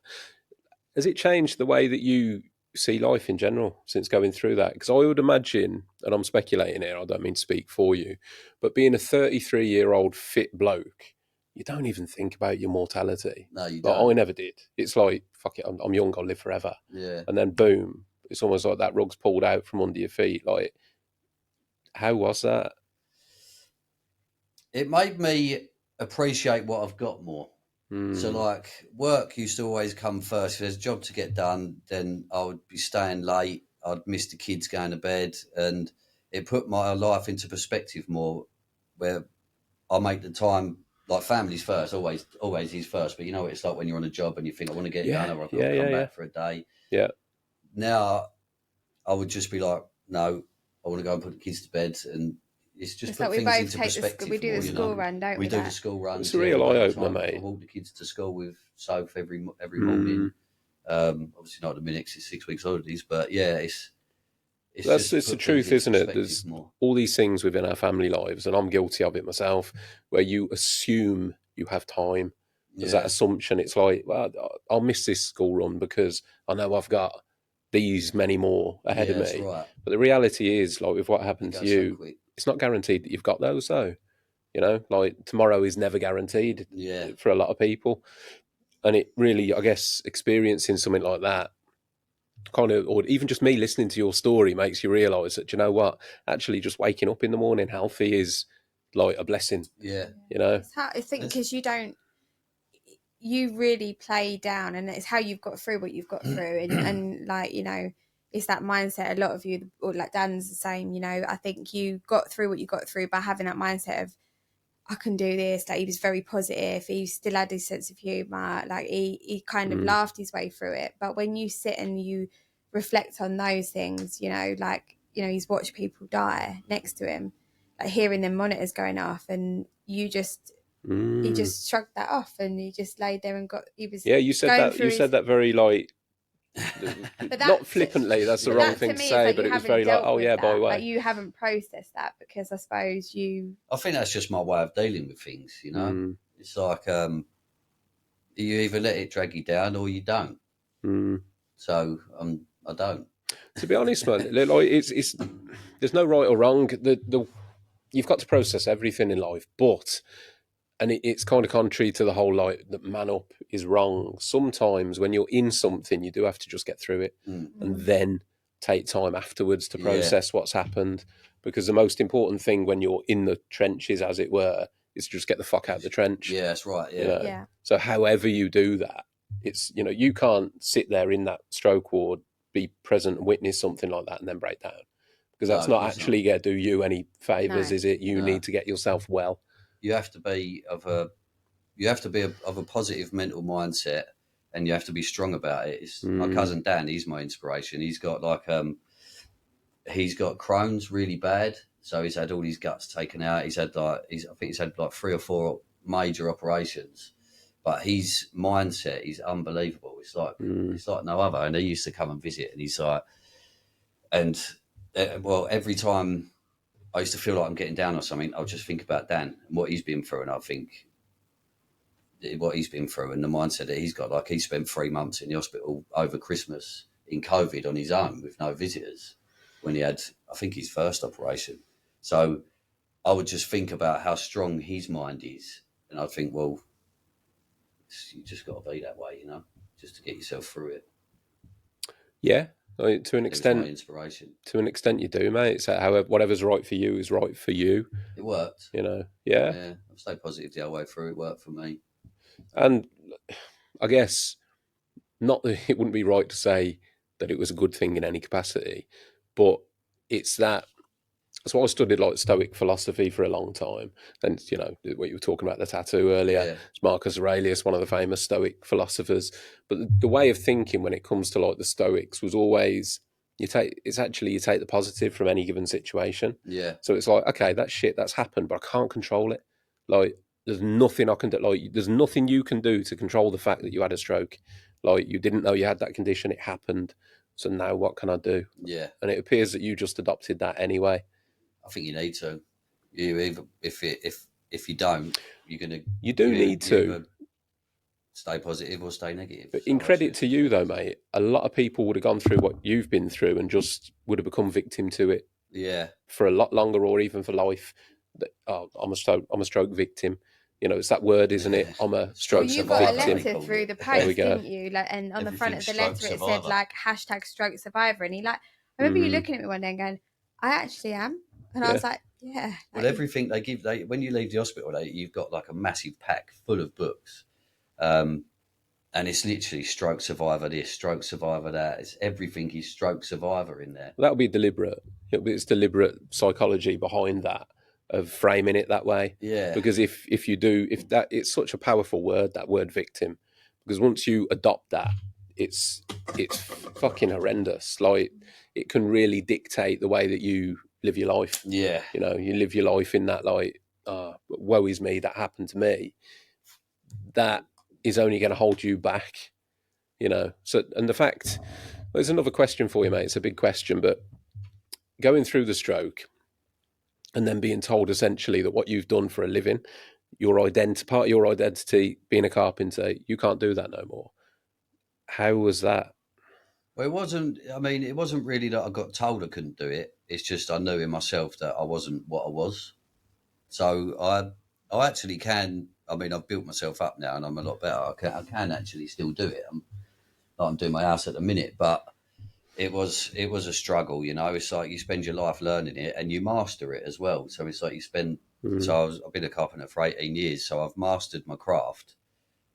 Has it changed the way that you see life in general since going through that? Because I would imagine, and I'm speculating here, I don't mean to speak for you, but being a 33-year-old fit bloke, you don't even think about your mortality. No, you don't. Like, I never did. It's like, fuck it, I'm young, I'll live forever. Yeah. And then boom, it's almost like that rug's pulled out from under your feet. Like, how was that? It made me appreciate what I've got more. So, like, work used to always come first. If there's a job to get done, then I would be staying late. I'd miss the kids going to bed. And it put my life into perspective more, where I make the time, like, family's first, always is first. But you know what it's like when you're on a job and you think, I want to get it done, or I can come back for a day. Yeah. Now, I would just be like, no, I want to go and put the kids to bed. And it's just put things into perspective. We do the school run, don't we? We do the school runs. It's a real eye-opener, mate. I walk the kids to school with Soph every morning. Obviously not at the minute, 'cause it's 6 weeks holidays, but yeah, it's the truth, isn't it? There's all these things within our family lives, and I'm guilty of it myself, where you assume you have time. There's that assumption. It's like, well, I'll miss this school run because I know I've got these many more ahead of me. Right. But the reality is, like, with what happened to you, it's not guaranteed that you've got those, though. You know, like, tomorrow is never guaranteed for a lot of people. And it really, I guess, experiencing something like that, kind of, or even just me listening to your story makes you realise that, you know what, actually just waking up in the morning healthy is like a blessing. Yeah. You know? I think because you really play down, and it's how you've got through what you've got through. And like, you know, it's that mindset. A lot of you, or like Dan's the same, you know, I think you got through what you got through by having that mindset of, I can do this. Like, he was very positive. He still had his sense of humour. Like, he kind of laughed his way through it. But when you sit and you reflect on those things, you know, like, you know, he's watched people die next to him, like hearing their monitors going off, and you just, he just shrugged that off, and he just laid there and you said that very, like, not flippantly, that's the wrong thing to say, like, but it was very like, oh yeah, by the way. Like, you haven't processed that, because I suppose I think that's just my way of dealing with things, you know. It's like, you either let it drag you down or you don't. So I don't. To be honest, man, like, it's there's no right or wrong. You've got to process everything in life, but. And it's kind of contrary to the whole, like, that man up is wrong. Sometimes when you're in something, you do have to just get through it and then take time afterwards to process what's happened. Because the most important thing when you're in the trenches, as it were, is to just get the fuck out of the trench. Yeah, that's right. Yeah. You know? So however you do that, it's, you know, you can't sit there in that stroke ward, be present and witness something like that and then break down. Because that's not actually going to do you any favours, is it? You need to get yourself well. You have to be of a positive mental mindset, and you have to be strong about it. It's my cousin Dan, he's my inspiration. He's got like he's got Crohn's really bad, so he's had all his guts taken out. He's had I think he's had like 3 or 4 major operations, but his mindset is unbelievable. It's like no other. And he used to come and visit, and he's like, every time I used to feel like I'm getting down or something, I'll just think about Dan and what he's been through, and I think what he's been through and the mindset that he's got. Like, he spent 3 months in the hospital over Christmas in COVID on his own with no visitors when he had, I think, his first operation. So I would just think about how strong his mind is, and I'd think, well, you just got to be that way, you know, just to get yourself through it. Yeah. I mean, to an extent, inspiration. To an extent, you do, mate. So, however, whatever's right for you is right for you. It worked, you know. Yeah. Yeah, I've stayed positive the whole way through. It worked for me. And I guess not that it wouldn't be right to say that it was a good thing in any capacity, but it's that. So I studied like Stoic philosophy for a long time, and you know what you were talking about, the tattoo earlier. Yeah. It's Marcus Aurelius, one of the famous Stoic philosophers. But the way of thinking when it comes to like the Stoics was always you take the positive from any given situation. Yeah. So it's like, okay, that's shit, that's happened, but I can't control it. Like, there's nothing I can do. Like, there's nothing you can do to control the fact that you had a stroke. Like, you didn't know you had that condition, it happened. So now what can I do? Yeah. And it appears that you just adopted that anyway. I think you need to. You either if you don't, you're gonna. You do need to stay positive or stay negative. But in credit to you, though, mate, a lot of people would have gone through what you've been through and just would have become victim to it. Yeah. For a lot longer, or even for life. I'm a stroke victim. It's that word, isn't it? I'm a stroke victim. You got a letter through the post, didn't you? Like, and on the front of the letter, it said like #stroke survivor. And I remember you looking at me one day and going, "I actually am," and I was like, "Yeah." Well, everything they give, when you leave the hospital, you've got like a massive pack full of books, and it's literally stroke survivor this, stroke survivor that. It's everything is stroke survivor in there. That'll be deliberate. It's deliberate psychology behind that, of framing it that way. Yeah. Because if that, it's such a powerful word, that word victim. Because once you adopt that, it's fucking horrendous. Like, it can really dictate the way that you live your life. Yeah. You live your life in that, like, woe is me, that happened to me. That is only going to hold you back. So, and the fact, there's another question for you, mate. It's a big question, but going through the stroke and then being told essentially that what you've done for a living, part of your identity, being a carpenter, you can't do that no more. How was that? Well, it wasn't really that I got told I couldn't do it. It's just I knew in myself that I wasn't what I was. So I actually can. I've built myself up now and I'm a lot better. I can actually still do it. I'm doing my house at the minute, but it was a struggle, It's like you spend your life learning it and you master it as well. So it's like you spend. So I've been a carpenter for 18 years, so I've mastered my craft.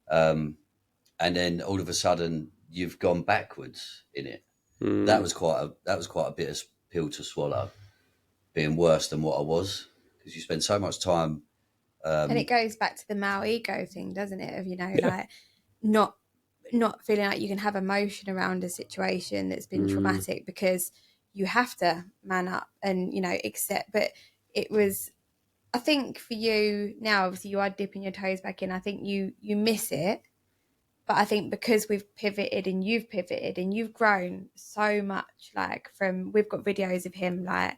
And then all of a sudden you've gone backwards in it. That was quite a bitter pill to swallow, being worse than what I was, because you spend so much time. And it goes back to the male ego thing, doesn't it? Of like not feeling like you can have emotion around a situation that's been traumatic, because you have to man up and accept. But it was, I think, for you now, obviously you are dipping your toes back in. I think you miss it, but I think because we've pivoted and you've grown so much. Like, we've got videos of him like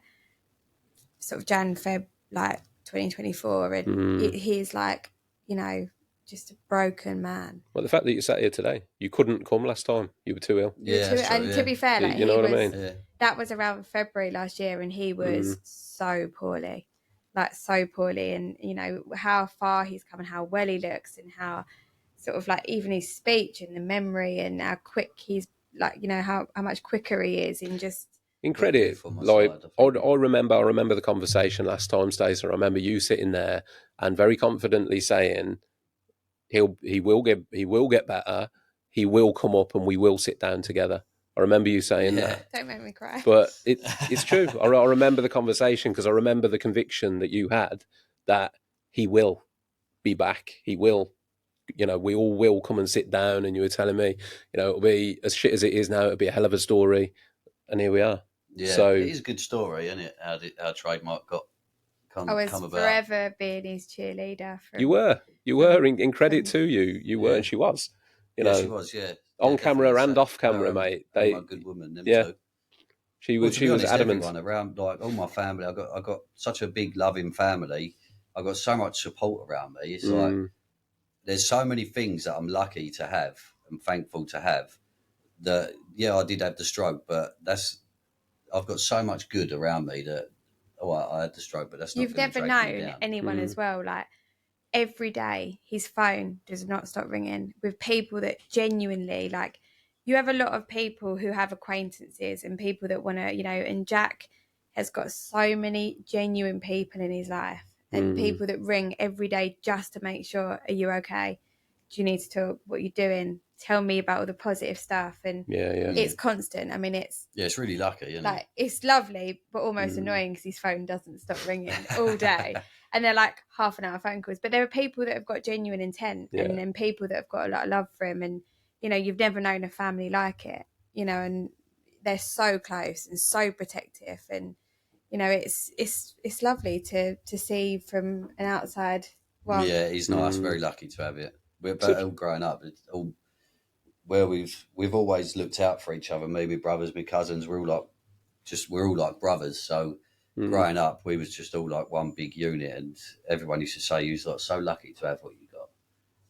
sort of Jan, Feb, like 2024, and he's like, just a broken man. Well, the fact that you sat here today, you couldn't come last time. You were too ill. To be fair, like, what I mean? Yeah. That was around February last year, and he was so poorly, and how far he's come and how well he looks, and how sort of like even his speech and the memory and how quick he's like, how much quicker he is in just. In credit, like, I remember the conversation last time, Stacey. I remember you sitting there and very confidently saying, he will get better. He will come up and we will sit down together. I remember you saying that. Don't make me cry. But it's true. I remember the conversation, because I remember the conviction that you had that he will be back. He will, we all will come and sit down. And you were telling me, it'll be as shit as it is now. It'll be a hell of a story. And here we are. Yeah, so, it is a good story, isn't it? How Trademark come about. I was forever being his cheerleader. You were in credit to you. You were, and she was. She was, on camera and off camera, mate. They a good woman. Them yeah, too. she was. She was adamant. Everyone around, like all my family. I got such a big, loving family. I got so much support around me. It's like there's so many things that I'm lucky to have and thankful to have. That I did have the stroke, but I've got so much good around me that I had the stroke, but that's not. You've never known anyone as well. Like, every day his phone does not stop ringing with people that genuinely, like, you have a lot of people who have acquaintances and people that want to, and Jack has got so many genuine people in his life and people that ring every day just to make sure, are you okay? Do you need to talk? What you're doing? Tell me about all the positive stuff. And it's constant. I mean, it's really lucky, isn't it? It's lovely, but almost annoying, because his phone doesn't stop ringing all day. And they're like half an hour phone calls. But there are people that have got genuine intent, and then people that have got a lot of love for him. And, you've never known a family like it, and they're so close and so protective. And, it's lovely to see from an outside. Well, yeah, he's nice. Very lucky to have it. We're all growing up. It's all where we've always looked out for each other. Me, my brothers, my cousins. We're all like brothers. So growing up, we was just all like one big unit, and everyone used to say you was like so lucky to have what you got.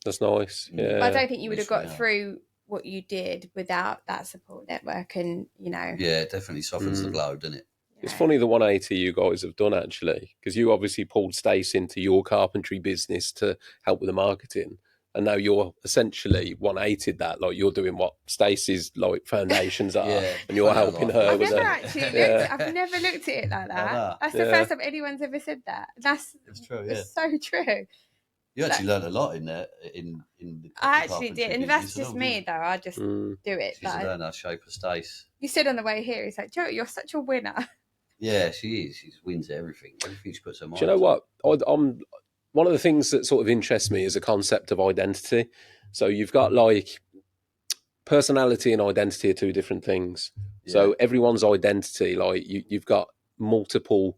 That's nice. Yeah. I don't think you would have got through what you did without that support network, and Yeah, it definitely softens the blow, doesn't it? It's funny the 180 you guys have done, actually, because you obviously pulled Stace into your carpentry business to help with the marketing, and now you're essentially 180'd that. Like, you're doing what Stacey's like foundations are, and you're helping her. I've never looked at it like that. That's the first time anyone's ever said that. It's true. Yeah. It's so true. You actually learned a lot in there. In the I actually did, and that's just me though. I just do it. She's a learner, shape of Stace. You said on the way here, he's like, "Joe, you're such a winner." Yeah, she is. She wins everything. Everything she puts her mind. Do you know what? I'm one of the things that sort of interests me is a concept of identity. So you've got like personality and identity are two different things. Yeah. So everyone's identity, like you've got multiple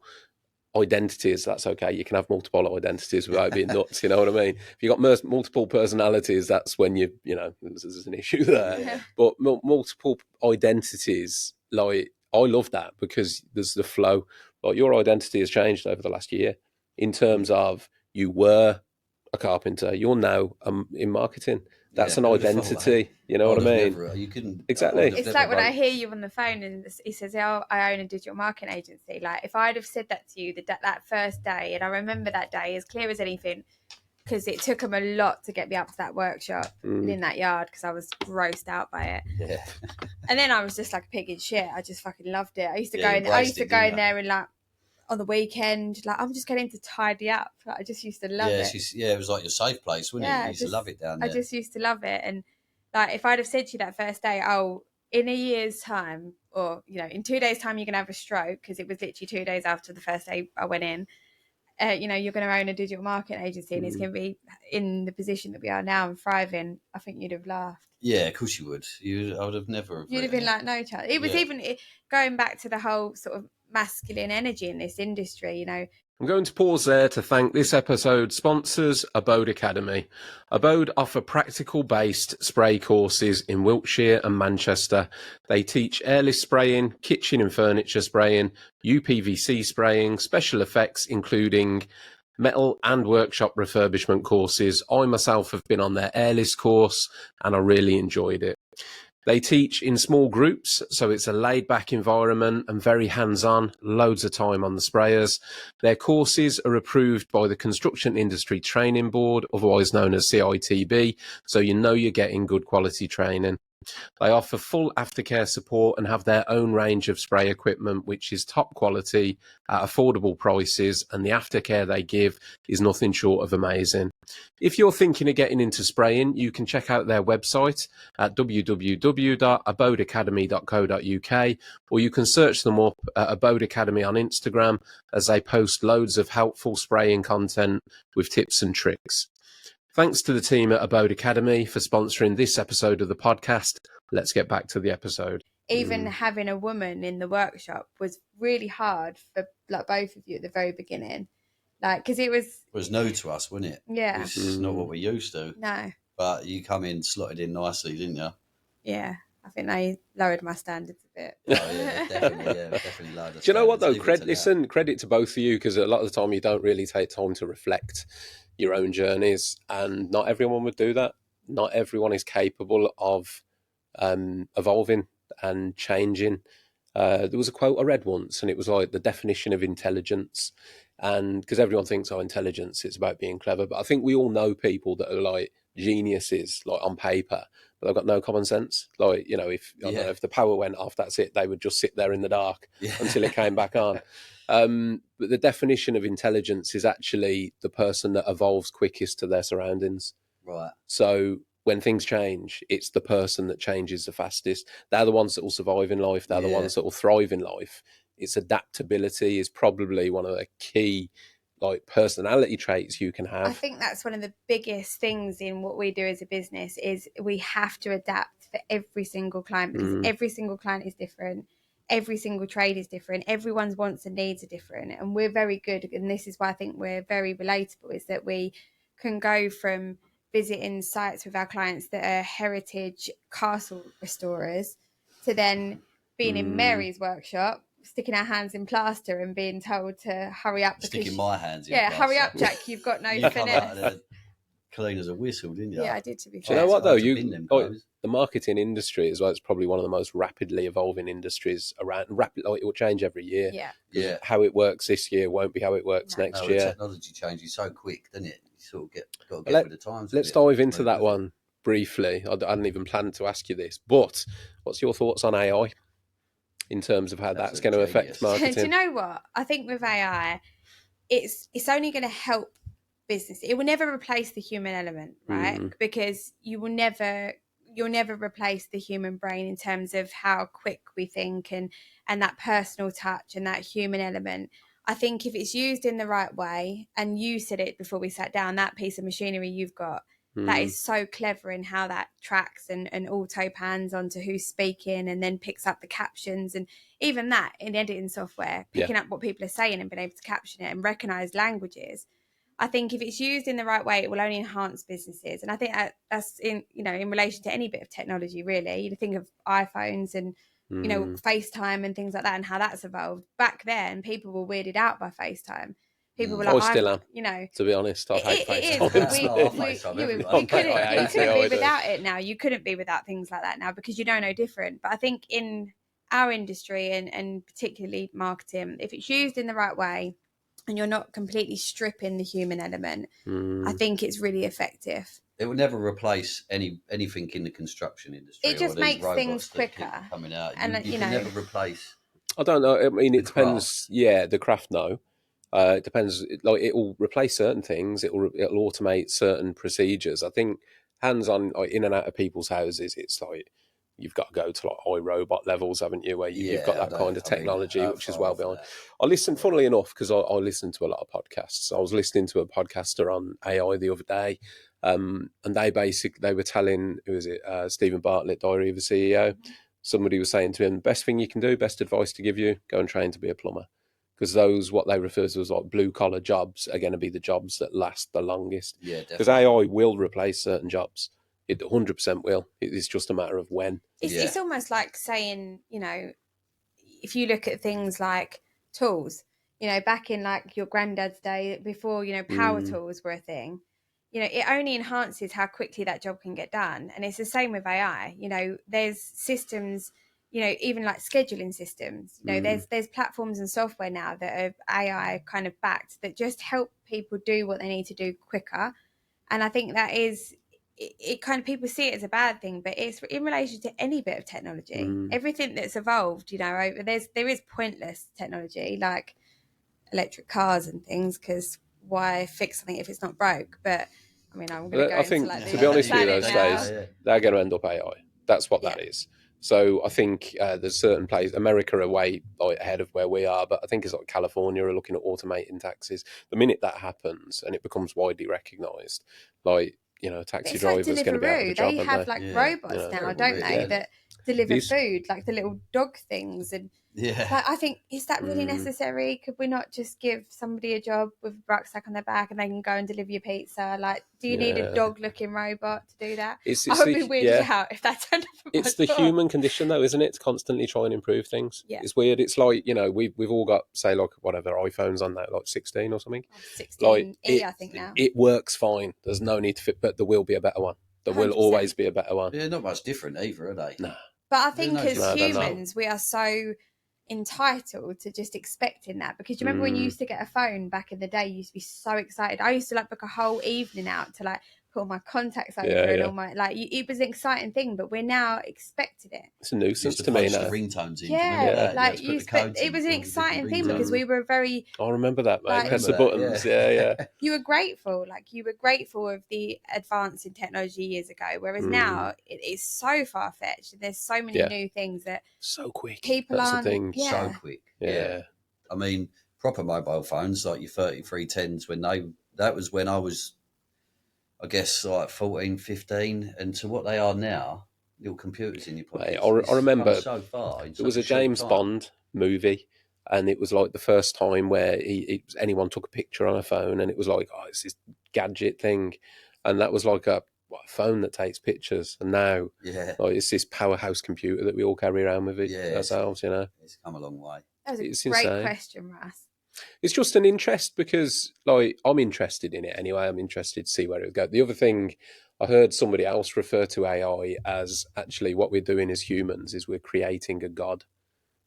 identities. That's okay. You can have multiple identities without being nuts. You know what I mean? If you've got multiple personalities, that's when there's an issue there. Yeah. But multiple identities, like, I love that because there's the flow. Like, your identity has changed over the last year in terms of you were a carpenter, you're now in marketing. That's an identity. You know what I mean? You couldn't exactly. It's like when I hear you on the phone and he says, "Oh, I own a digital marketing agency." Like, if I'd have said that to you that first day, and I remember that day as clear as anything, because it took them a lot to get me up to that workshop and in that yard because I was grossed out by it. Yeah. And then I was just like a pig in shit. I just fucking loved it. I used to go in there and like on the weekend, like, I'm just getting to tidy up. Like, I just used to love it. It was like your safe place, wasn't it? You used to love it down there. I just used to love it. And like, if I'd have said to you that first day, "Oh, in a year's time, or in 2 days' time, you're gonna have a stroke," because it was literally 2 days after the first day I went in. You're going to own a digital marketing agency and it's going to be in the position that we are now and thriving. I think you'd have laughed. Yeah, of course you would. I would have never. You'd have been like, no chance. It was even going back to the whole sort of masculine energy in this industry, I'm going to pause there to thank this episode's sponsors, Abode Academy. Abode offer practical-based spray courses in Wiltshire and Manchester. They teach airless spraying, kitchen and furniture spraying, UPVC spraying, special effects including metal and workshop refurbishment courses. I myself have been on their airless course and I really enjoyed it. They teach in small groups, so it's a laid-back environment and very hands-on, loads of time on the sprayers. Their courses are approved by the Construction Industry Training Board, otherwise known as CITB, so you're getting good quality training. They offer full aftercare support and have their own range of spray equipment, which is top quality at affordable prices, and the aftercare they give is nothing short of amazing. If you're thinking of getting into spraying, you can check out their website at www.abodeacademy.co.uk, or you can search them up at Abode Academy on Instagram, as they post loads of helpful spraying content with tips and tricks. Thanks to the team at Abode Academy for sponsoring this episode of the podcast. Let's get back to the episode. Even having a woman in the workshop was really hard for like both of you at the very beginning. Like, because it was new to us, wasn't it? Yeah. It's not what we're used to. No. But you come in, slotted in nicely, didn't you? Yeah. I think they lowered my standards a bit. Oh, yeah, definitely lowered the Do you know what, though? Credit to both of you, because a lot of the time you don't really take time to reflect your own journeys, and not everyone would do that. Not everyone is capable of evolving and changing. There was a quote I read once, and it was like the definition of intelligence. And because everyone thinks, intelligence, it's about being clever. But I think we all know people that are like geniuses, like on paper, but they've got no common sense. Like, if the power went off, that's it. They would just sit there in the dark until it came back on. But the definition of intelligence is actually the person that evolves quickest to their surroundings. Right. So when things change, it's the person that changes the fastest. They're the ones that will survive in life. They're the ones that will thrive in life. It's adaptability is probably one of the key personality traits you can have. I think that's one of the biggest things in what we do as a business is we have to adapt for every single client, because every single client is different. Every single trade is different. Everyone's wants and needs are different. And we're very good, and this is why I think we're very relatable, is that we can go from visiting sites with our clients that are heritage castle restorers to then being in Mary's workshop, sticking our hands in plaster and being told to hurry up. Sticking my hands in plaster. Hurry up, Jack, you've got no finesse. clean as a whistle, didn't you? Yeah, I did, to be Do fair. you know what, though? The marketing industry as well, it's probably one of the most rapidly evolving industries around. It will change every year. Yeah. How it works this year won't be how it works next year. The technology changes so quick, doesn't it? You sort of got to get with the times. Let's dive into that one briefly. I hadn't even planned to ask you this, but what's your thoughts on AI in terms of how that's going to affect marketing? Do you know what? I think with AI, it's only going to help business. It will never replace the human element, right? Because you'll never replace the human brain in terms of how quick we think and that personal touch and that human element. I think if it's used in the right way, and you said it before we sat down, that piece of machinery you've got, that is so clever in how that tracks and auto pans onto who's speaking and then picks up the captions, and even that in editing software, picking up what people are saying and being able to caption it and recognize languages. I think if it's used in the right way, it will only enhance businesses. And I think that's in relation to any bit of technology, really. You think of iPhones and, FaceTime and things like that and how that's evolved. Back then, people were weirded out by FaceTime. People were like, I still am, to be honest. I hate FaceTime. You couldn't be without it now. You couldn't be without things like that now because you don't know different. But I think in our industry and particularly marketing, if it's used in the right way and you're not completely stripping the human element, I think it's really effective. It will never replace anything in the construction industry. It just makes things quicker. Coming out, and you can never replace. I don't know. I mean, it depends. Yeah, the craft, no. It depends. Like, it will replace certain things. It'll automate certain procedures. I think hands-on, like, in and out of people's houses, it's like you've got to go to like iRobot levels, haven't you? Where you've got that kind of technology, which is well beyond. I listened, funnily enough, because I listen to a lot of podcasts. I was listening to a podcaster on AI the other day, and they were telling, who is it? Stephen Bartlett, Diary of a CEO. Somebody was saying to him, best thing you can do, best advice to give you, go and train to be a plumber. Because those, what they refer to as like blue collar jobs, are going to be the jobs that last the longest. Yeah, definitely. Because AI will replace certain jobs. It 100% will. It's just a matter of when. It's almost like saying, if you look at things like tools, back in like your granddad's day, before, power tools were a thing, it only enhances how quickly that job can get done. And it's the same with AI. There's systems, even like scheduling systems, there's platforms and software now that are AI kind of backed that just help people do what they need to do quicker. And I think that is, it kind of, people see it as a bad thing, but it's in relation to any bit of technology. Everything that's evolved, there is pointless technology like electric cars and things, because why fix something if it's not broke? But I mean, I'm going to go into like, to be honest with you, those days, they're going to end up AI. That's what that is. So I think there's certain places, America are way ahead of where we are, but I think it's like California are looking at automating taxis. The minute that happens and it becomes widely recognised, like, taxi drivers are going to be out of the job. They have like robots now, don't they, that deliver food, like the little dog things. And like, I think, is that really necessary? Could we not just give somebody a job with a rucksack on their back and they can go and deliver your pizza? Like, do you need a dog-looking robot to do that? I would be weirded out if that turned up. It's the human condition, though, isn't it? To constantly try and improve things. Yeah. It's weird. It's like, we've all got, say, like, whatever, iPhones on there, like 16 or something. 16E, I think now. It works fine. There's no need to fit, but there will be a better one. There 100%. Will always be a better one. Yeah, not much different either, are they? No. But I think as humans, we are so entitled to just expecting that, because you remember when you used to get a phone back in the day, you used to be so excited. I used to like book a whole evening out to like put all my contacts over and all my, like, it was an exciting thing, but we're now expecting it. It's a nuisance to me now. Ringtones in, like it was an exciting thing because we were very. I remember that, mate. Press the buttons. Yeah. You were grateful, of the advance in technology years ago, whereas now it is so far fetched. There's so many new things that so quick. People aren't so quick. Yeah. I mean, proper mobile phones like your 3310s that was when I was, I guess, like 14, 15, and to what they are now, little computers in your pocket. I remember so far. There was a James Bond movie, and it was like the first time where anyone took a picture on a phone, and it was like, it's this gadget thing, and that was like a phone that takes pictures, and now it's this powerhouse computer that we all carry around with ourselves. It's come a long way. That was a great question, Russ. It's just an interest because, like, I'm interested in it anyway. I'm interested to see where it would go. The other thing, I heard somebody else refer to AI as actually what we're doing as humans is we're creating a god.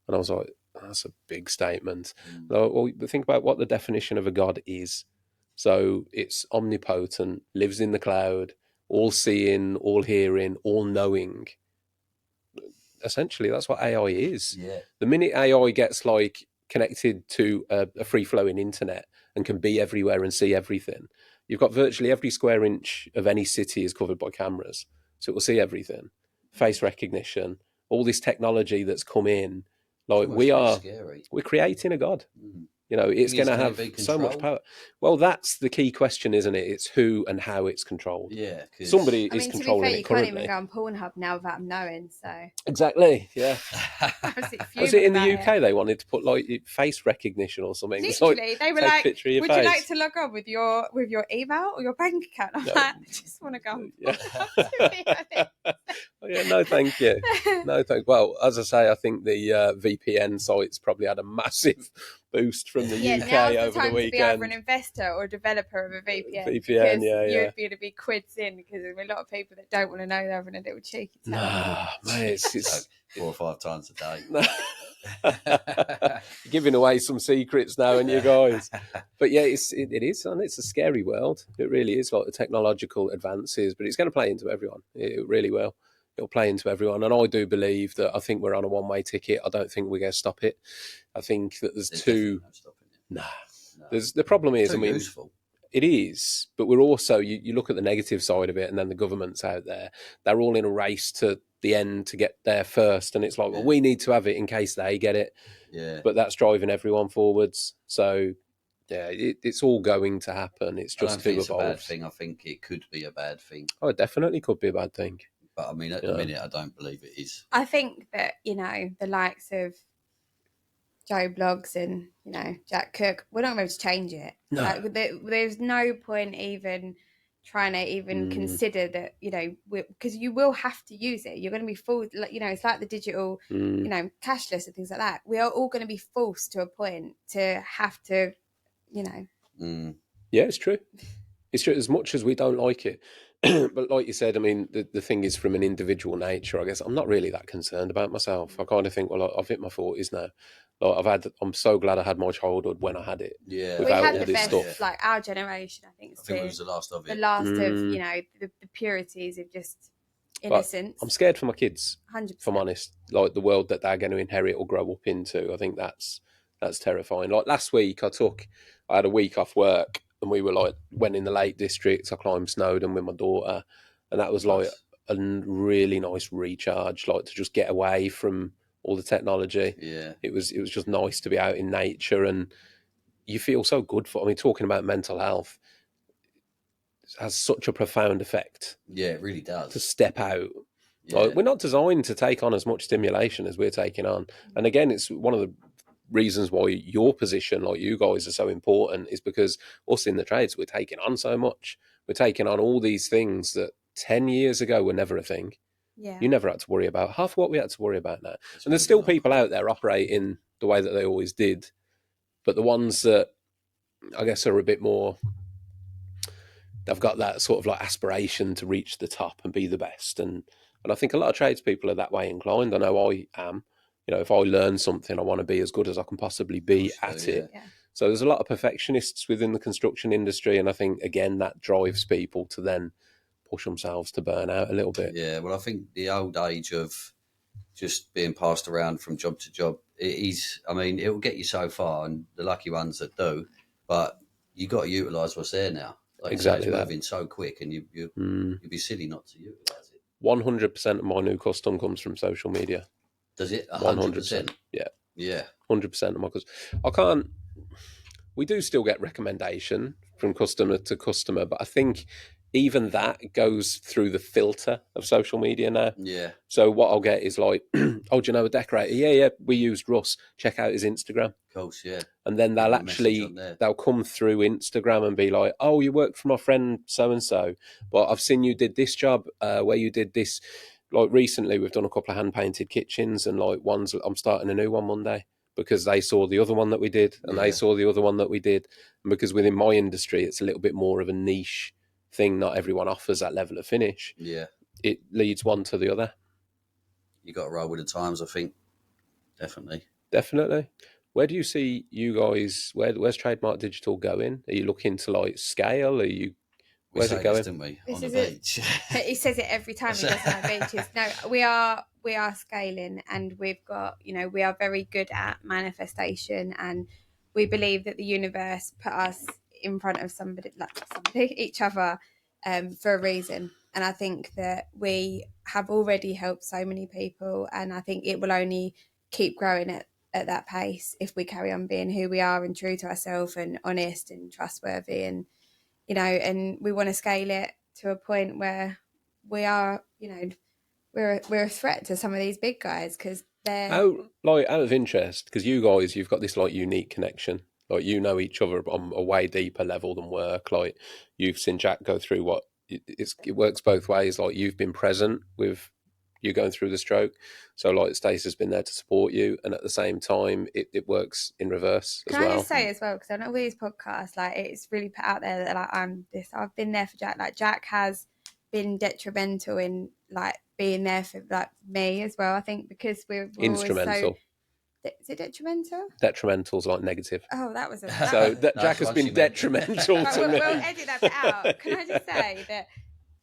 And I was like, that's a big statement. Well, think about what the definition of a god is. So it's omnipotent, lives in the cloud, all seeing, all hearing, all knowing. Essentially, that's what AI is. Yeah. The minute AI gets like connected to a free-flowing internet and can be everywhere and see everything, you've got virtually every square inch of any city is covered by cameras. So it will see everything. Face recognition, all this technology that's come in. Like we're creating a god. You know, it's going to have so much power. Well, that's the key question, isn't it? It's who and how it's controlled. Yeah, somebody is controlling it currently. You can't even go on Pornhub now without them knowing. So exactly, yeah. Was it in the UK? They wanted to put like face recognition or something. Literally, like, they were like, "Would you like to log on with your email or your bank account?" I'm like, I just want to go on Pornhub. Yeah, no, thank you. No, thank. Well, as I say, I think the VPN sites probably had a massive boost from the UK over the weekend. To be either an investor or a developer of a VPN. You'd be to be quids in because there's a lot of people that don't want to know they're having a little cheeky time. Nah, mate, it's 4 or 5 times a day. Giving away some secrets now, and you guys. But yeah, it is, and it's a scary world. It really is, like the technological advances, but it's going to play into everyone. It really will. It'll play into everyone, and I do believe that. I think we're on a one-way ticket. I don't think we're going to stop it. I think that there's two. No. There's the problem is, useful. It is, but we're also you look at the negative side of it, and then the governments out there, they're all in a race to the end to get there first, and it's like, well, we need to have it in case they get it. Yeah. But that's driving everyone forwards. So yeah, it's all going to happen. It's just I don't think it's a bad thing. I think it could be a bad thing. Oh, it definitely could be a bad thing. But I mean, at the minute, I don't believe it is. I think that, the likes of Joe Blogs and, Jack Cook, we're not going to change it. No. Like, there's no point even trying to even consider that, because you will have to use it. You're going to be forced, it's like the digital, cashless and things like that. We are all going to be forced to a point to have to, Yeah, it's true. It's true as much as we don't like it. But like you said, I mean, the thing is from an individual nature, I guess I'm not really that concerned about myself. I kind of think, well, I've hit my 40s now. Like I'm so glad I had my childhood when I had it. Yeah. We had the best stuff. Like our generation, I think it was the last of it. The last of, the purities of just innocence. But I'm scared for my kids, 100%. If I'm honest. Like the world that they're going to inherit or grow up into. I think that's terrifying. Like last week, I had a week off work. And we went in the Lake District. I climbed Snowdon with my daughter. And that was like a really nice recharge, like to just get away from all the technology. Yeah. It was just nice to be out in nature. And you feel so good talking about mental health has such a profound effect. Yeah, it really does. To step out. Yeah. Like, we're not designed to take on as much stimulation as we're taking on. And again, it's one of the reasons why your position, like you guys, are so important is because us in the trades, we're taking on so much. We're taking on all these things that 10 years ago were never a thing. Yeah. You never had to worry about half what we had to worry about now. And there's still people out there operating the way that they always did. But the ones that I guess are a bit more, they've got that sort of like aspiration to reach the top and be the best. And I think a lot of tradespeople are that way inclined. I know I am. If I learn something, I want to be as good as I can possibly be at it. Yeah. So there's a lot of perfectionists within the construction industry. And I think, again, that drives people to then push themselves to burn out a little bit. Yeah, well, I think the old age of just being passed around from job to job, it will get you so far, and the lucky ones that do, but you got to utilise what's there now. Like exactly, it's moving so quick, and you'd be silly not to utilise it. 100% of my new custom comes from social media. Does it? 100%? Yeah. Yeah. 100% of my custom. We do still get recommendation from customer to customer, but I think even that goes through the filter of social media now. Yeah. So what I'll get is like, oh, do you know a decorator? Yeah, we used Russ. Check out his Instagram. Of course, yeah. And then they'll come through Instagram and be like, oh, you work for my friend so-and-so, but I've seen you did this job where you did this. Like recently, we've done a couple of hand-painted kitchens and like I'm starting a new one Monday. because they saw the other one that we did, and they saw the other one that we did. And because within my industry, it's a little bit more of a niche thing. Not everyone offers that level of finish. Yeah. It leads one to the other. You got to roll with the times, I think. Definitely. Where do you see you guys, where's Trademark Digital going? Are you looking to like scale? Are you, where's it going? This, didn't we? On the beach. He says it every time he does on beaches. No, we are scaling, and we've got, we are very good at manifestation, and we believe that the universe put us in front of each other, for a reason. And I think that we have already helped so many people, and I think it will only keep growing at that pace if we carry on being who we are and true to ourselves and honest and trustworthy, and and we want to scale it to a point where we are, we're a threat to some of these big guys, because they're out of interest, because you guys, you've got this like unique connection, like each other on a way deeper level than work. Like you've seen Jack go through what it works both ways. Like you've been present with you going through the stroke, so like Stacey's been there to support you, and at the same time it works in reverse as well. Can I just say as well, because I know with his podcast, like it's really put out there that like I've been there for Jack. Like Jack has been detrimental in like being there for like me as well. I think because we're instrumental. Is it detrimental? Detrimental's like negative. Oh, that was Jack has been detrimental to me. We'll edit that bit out. Can I just say that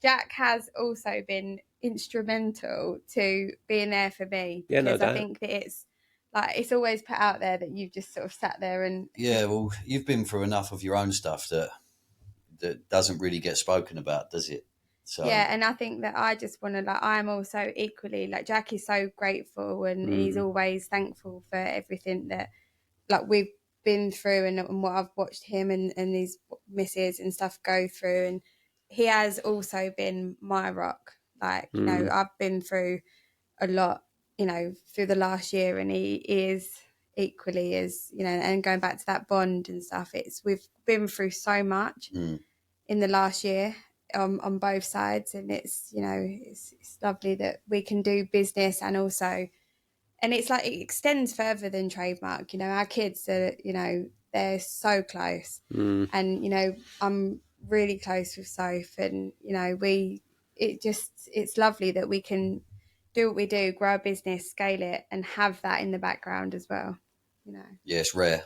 Jack has also been instrumental to being there for me, because I think that it's always put out there that you've just sort of sat there and well, you've been through enough of your own stuff that doesn't really get spoken about, does it? So and I think that I just want to I'm also equally Jack is so grateful, and he's always thankful for everything that we've been through, and what I've watched him and his misses and stuff go through, and he has also been my rock. I've been through a lot, through the last year, and he is equally as, and going back to that bond and stuff, we've been through so much in the last year on both sides, and it's lovely that we can do business, and also, and it's it extends further than Trademark. Our kids are, they're so close, and I'm really close with Soph, and it's lovely that we can do what we do, grow a business, scale it, and have that in the background as well. Yeah, it's rare.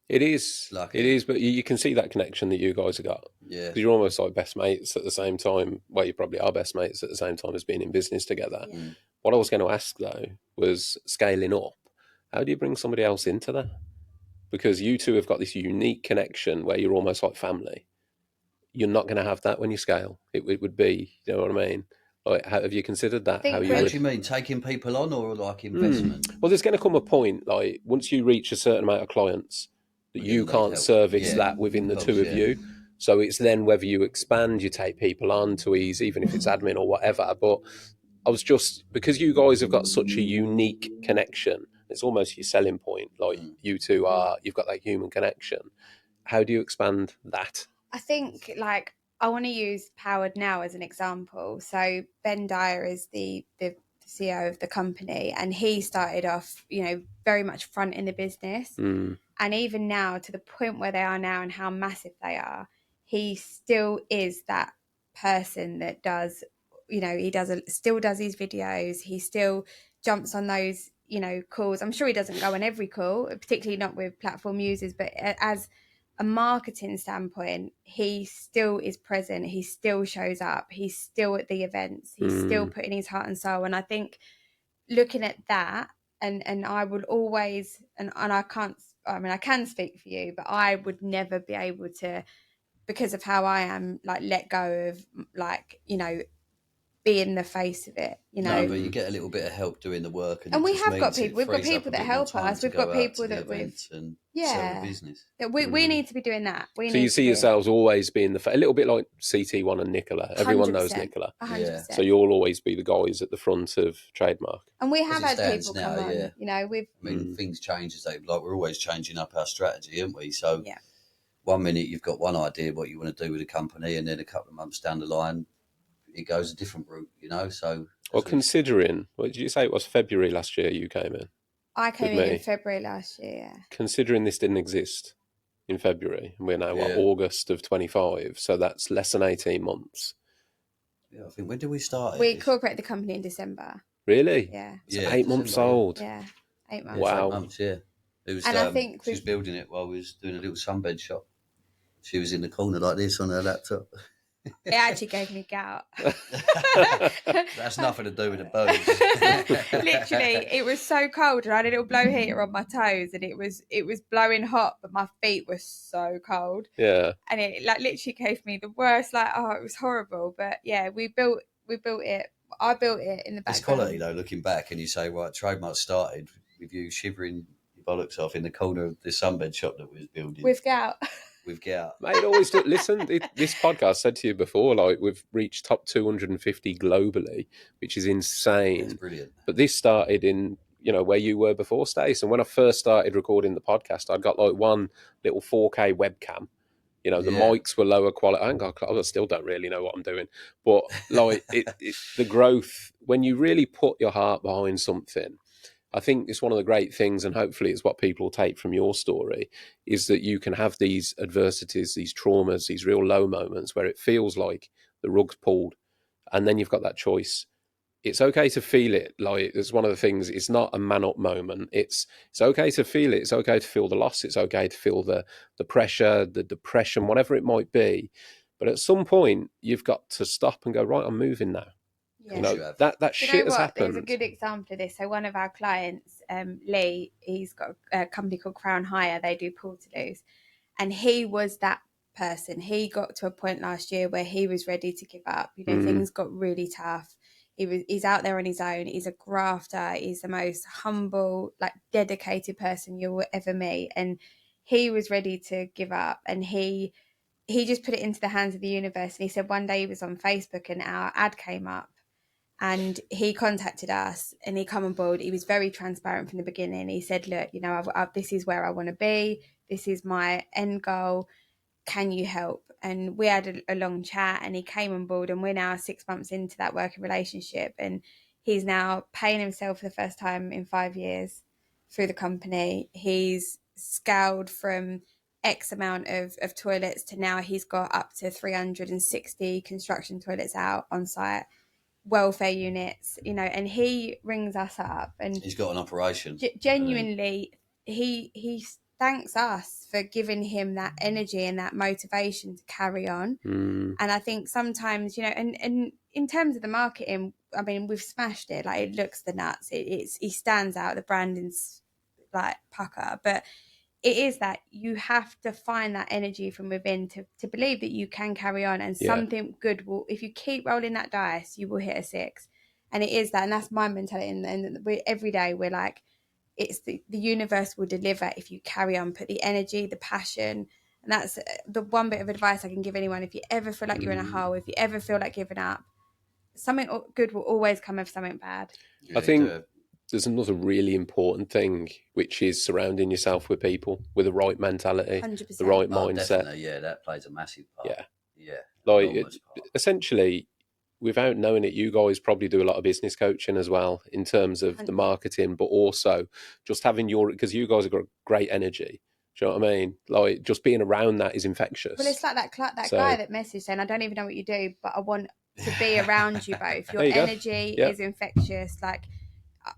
It is. Lucky. It is, but you can see that connection that you guys have got. Yeah. Because you're almost like best mates at the same time. Well, you probably are best mates at the same time as being in business together. Yeah. What I was going to ask, though, was scaling up. How do you bring somebody else into that? Because you two have got this unique connection where you're almost like family. You're not going to have that when you scale. It would be, you know what I mean? Like, how have you considered that? What do you mean, taking people on or like investment? Well, there's going to come a point, like once you reach a certain amount of clients, that you can't service that within the two of you. So it's then whether you expand, you take people on to ease, even if it's admin or whatever. But I was just, because you guys have got such a unique connection, it's almost your selling point. Like you two you've got that human connection. How do you expand that? I think I want to use Powered Now as an example. So Ben Dyer is the CEO of the company, and he started off, very much front in the business. And even now, to the point where they are now and how massive they are, he still is that person that does, he still does his videos. He still jumps on those, calls. I'm sure he doesn't go on every call, particularly not with platform users, but as a marketing standpoint, he still is present. He still shows up. He's still at the events. He's still putting his heart and soul. And I think looking at that, and I would always, and I can speak for you, but I would never be able to, because of how I am, let go of being the face of it, No, but you get a little bit of help doing the work, and we have got people. We've got people that help us. We've got people that we've sell the business. We need to be doing that. So you see yourselves always being a little bit like CT1 and Nicola. Everyone knows Nicola. 100%. So you'll always be the guys at the front of Trademark. And we have had people come on. Yeah. Things change as we're always changing up our strategy, aren't we? So 1 minute you've got one idea what you want to do with a company, and then a couple of months down the line it goes a different route, So well, considering, what did you say it was February last year you came in? I came in February last year, yeah. Considering this didn't exist in February, and we're now August of 25, so that's less than 18 months. Yeah, I think, when did we start? We incorporated the company in December. Really? Yeah. It's 8 months old. Yeah, 8 months. Wow. 8 months, yeah. It was, and I think she was building it while we was doing a little sunbed shop. She was in the corner like this on her laptop. It actually gave me gout. That's nothing to do with the bones. Literally, it was so cold, and I had a little blow heater on my toes, and it was blowing hot, but my feet were so cold. Yeah. And it like literally gave me the worst. Like, it was horrible. But yeah, we built it. I built it in the background. It's quality though, looking back, and you say, right, Trademark started with you shivering your bollocks off in the corner of the sunbed shop that we was building with gout. With gout. Mate, always listen, this podcast said to you before, like, we've reached top 250 globally, which is insane. It's brilliant. But this started in, where you were before, Stace. And when I first started recording the podcast, I got like one little 4K webcam. The mics were lower quality. I still don't really know what I'm doing. But like the growth, when you really put your heart behind something, I think it's one of the great things, and hopefully it's what people take from your story, is that you can have these adversities, these traumas, these real low moments where it feels like the rug's pulled, and then you've got that choice. It's okay to feel it. Like, it's one of the things, it's not a man-up moment. It's okay to feel it. It's okay to feel the loss. It's okay to feel the pressure, the depression, whatever it might be. But at some point, you've got to stop and go, right, I'm moving now. Yeah. That shit has happened. There's a good example of this. So one of our clients, Lee, he's got a company called Crown Hire. They do portaloos, and he was that person. He got to a point last year where he was ready to give up. Things got really tough. He's out there on his own. He's a grafter. He's the most humble, like, dedicated person you will ever meet. And he was ready to give up. And he just put it into the hands of the universe. And he said one day he was on Facebook and our ad came up. And he contacted us and he come on board. He was very transparent from the beginning. He said, look, this is where I want to be. This is my end goal. Can you help? And we had a long chat and he came on board, and we're now 6 months into that working relationship. And he's now paying himself for the first time in 5 years through the company. He's scaled from X amount of toilets to now he's got up to 360 construction toilets out on site. Welfare units, and he rings us up and he's got an operation. Genuinely, he thanks us for giving him that energy and that motivation to carry on. And I think sometimes, and in terms of the marketing, I mean, we've smashed it. Like, it looks the nuts. He stands out. The branding's like pucker, but it is that you have to find that energy from within to believe that you can carry on, and something good will, if you keep rolling that dice, you will hit a 6. And it is that, and that's my mentality. And every day we're like, it's the universe will deliver if you carry on, put the energy, the passion. And that's the one bit of advice I can give anyone. If you ever feel like you're in a hole, if you ever feel like giving up, something good will always come of something bad. Yeah, I think there's another really important thing, which is surrounding yourself with people with the right mentality, 100%. the right mindset. Definitely, yeah, that plays a massive part. Yeah. Like, essentially, without knowing it, you guys probably do a lot of business coaching as well in terms of the marketing, but also just having because you guys have got great energy. Do you know what I mean? Like, just being around that is infectious. Well, it's like that guy that messaged saying, I don't even know what you do, but I want to be around you both. Your energy is infectious. Like,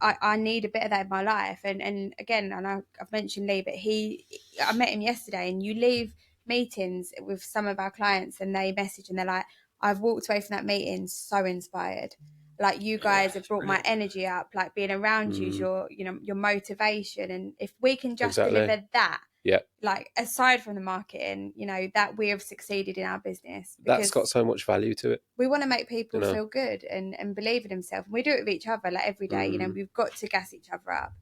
I need a bit of that in my life. And again, and I've mentioned Lee, but I met him yesterday, and you leave meetings with some of our clients and they message and they're like, I've walked away from that meeting so inspired. Like, you guys have brought my energy up. Like, being around you is your motivation. And if we can just deliver that, like, aside from the marketing, that we have succeeded in our business. That's got so much value to it. We want to make people feel good and believe in themselves. And we do it with each other, like, every day. We've got to gas each other up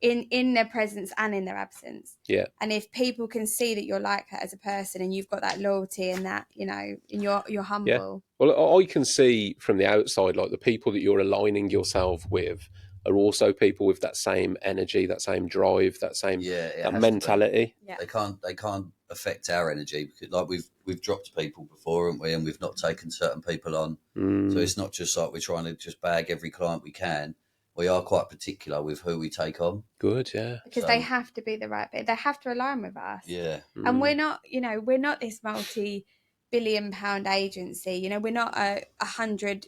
in their presence and in their absence. Yeah. And if people can see that you're like that as a person and you've got that loyalty and that, and you're humble. Yeah. Well, I can see from the outside, like, the people that you're aligning yourself with are also people with that same energy, that same drive, that same that mentality. Yeah. They can't affect our energy, because, like, we've dropped people before, haven't we? And we've not taken certain people on. So it's not just like we're trying to just bag every client we can. we are quite particular with who we take on. Good, yeah. Because they have to be the right bit. They have to align with us. Yeah. And we're not, we're not this multi-billion-pound agency. We're not a 100,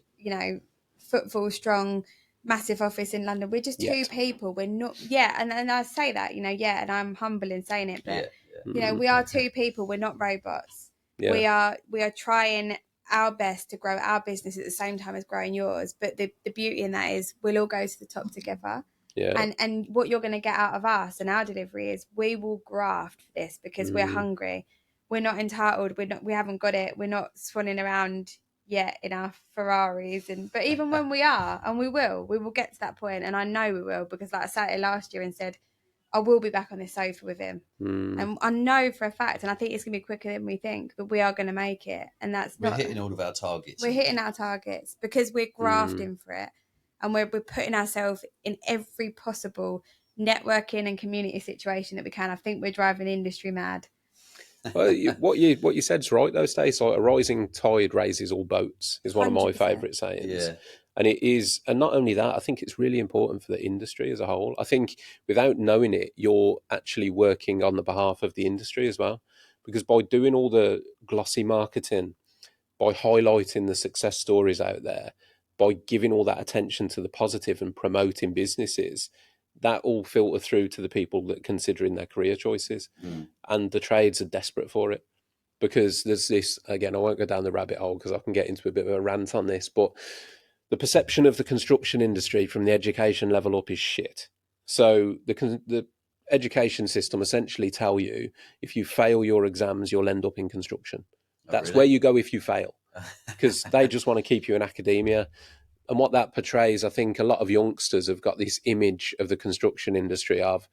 footfall strong, massive office in London. We're just two people. We're not, and I say that, and I'm humble in saying it, but we are two people. We're not robots. Yeah. We are trying our best to grow our business at the same time as growing yours. But the beauty in that is we'll all go to the top together. Yeah. And what you're going to get out of us and our delivery is we will graft for this because we're hungry. We're not entitled. We haven't got it. We're not swanning around yet in our Ferraris. But even when we are, and we will get to that point. And I know we will, because like I sat here last year and said, I will be back on this sofa with him. And I know for a fact, and I think it's going to be quicker than we think, but we are going to make it. And we're hitting all of our targets. We're hitting our targets because we're grafting for it. And we're putting ourselves in every possible networking and community situation that we can. I think we're driving industry mad. Well, what you said's right though, Stacey. Like, a rising tide raises all boats is one 100%. Of my favourite sayings. Yeah. And it is, and not only that, I think it's really important for the industry as a whole. I think without knowing it, you're actually working on the behalf of the industry as well. Because by doing all the glossy marketing, by highlighting the success stories out there, by giving all that attention to the positive and promoting businesses, that all filter through to the people that are considering their career choices. And the trades are desperate for it. Because there's this, again, I won't go down the rabbit hole because I can get into a bit of a rant on this, but the perception of the construction industry from the education level up is shit. So the education system essentially tell you if you fail your exams, you'll end up in construction. That's really where you go if you fail, because they just want to keep you in academia. And what that portrays, I think a lot of youngsters have got this image of the construction industry of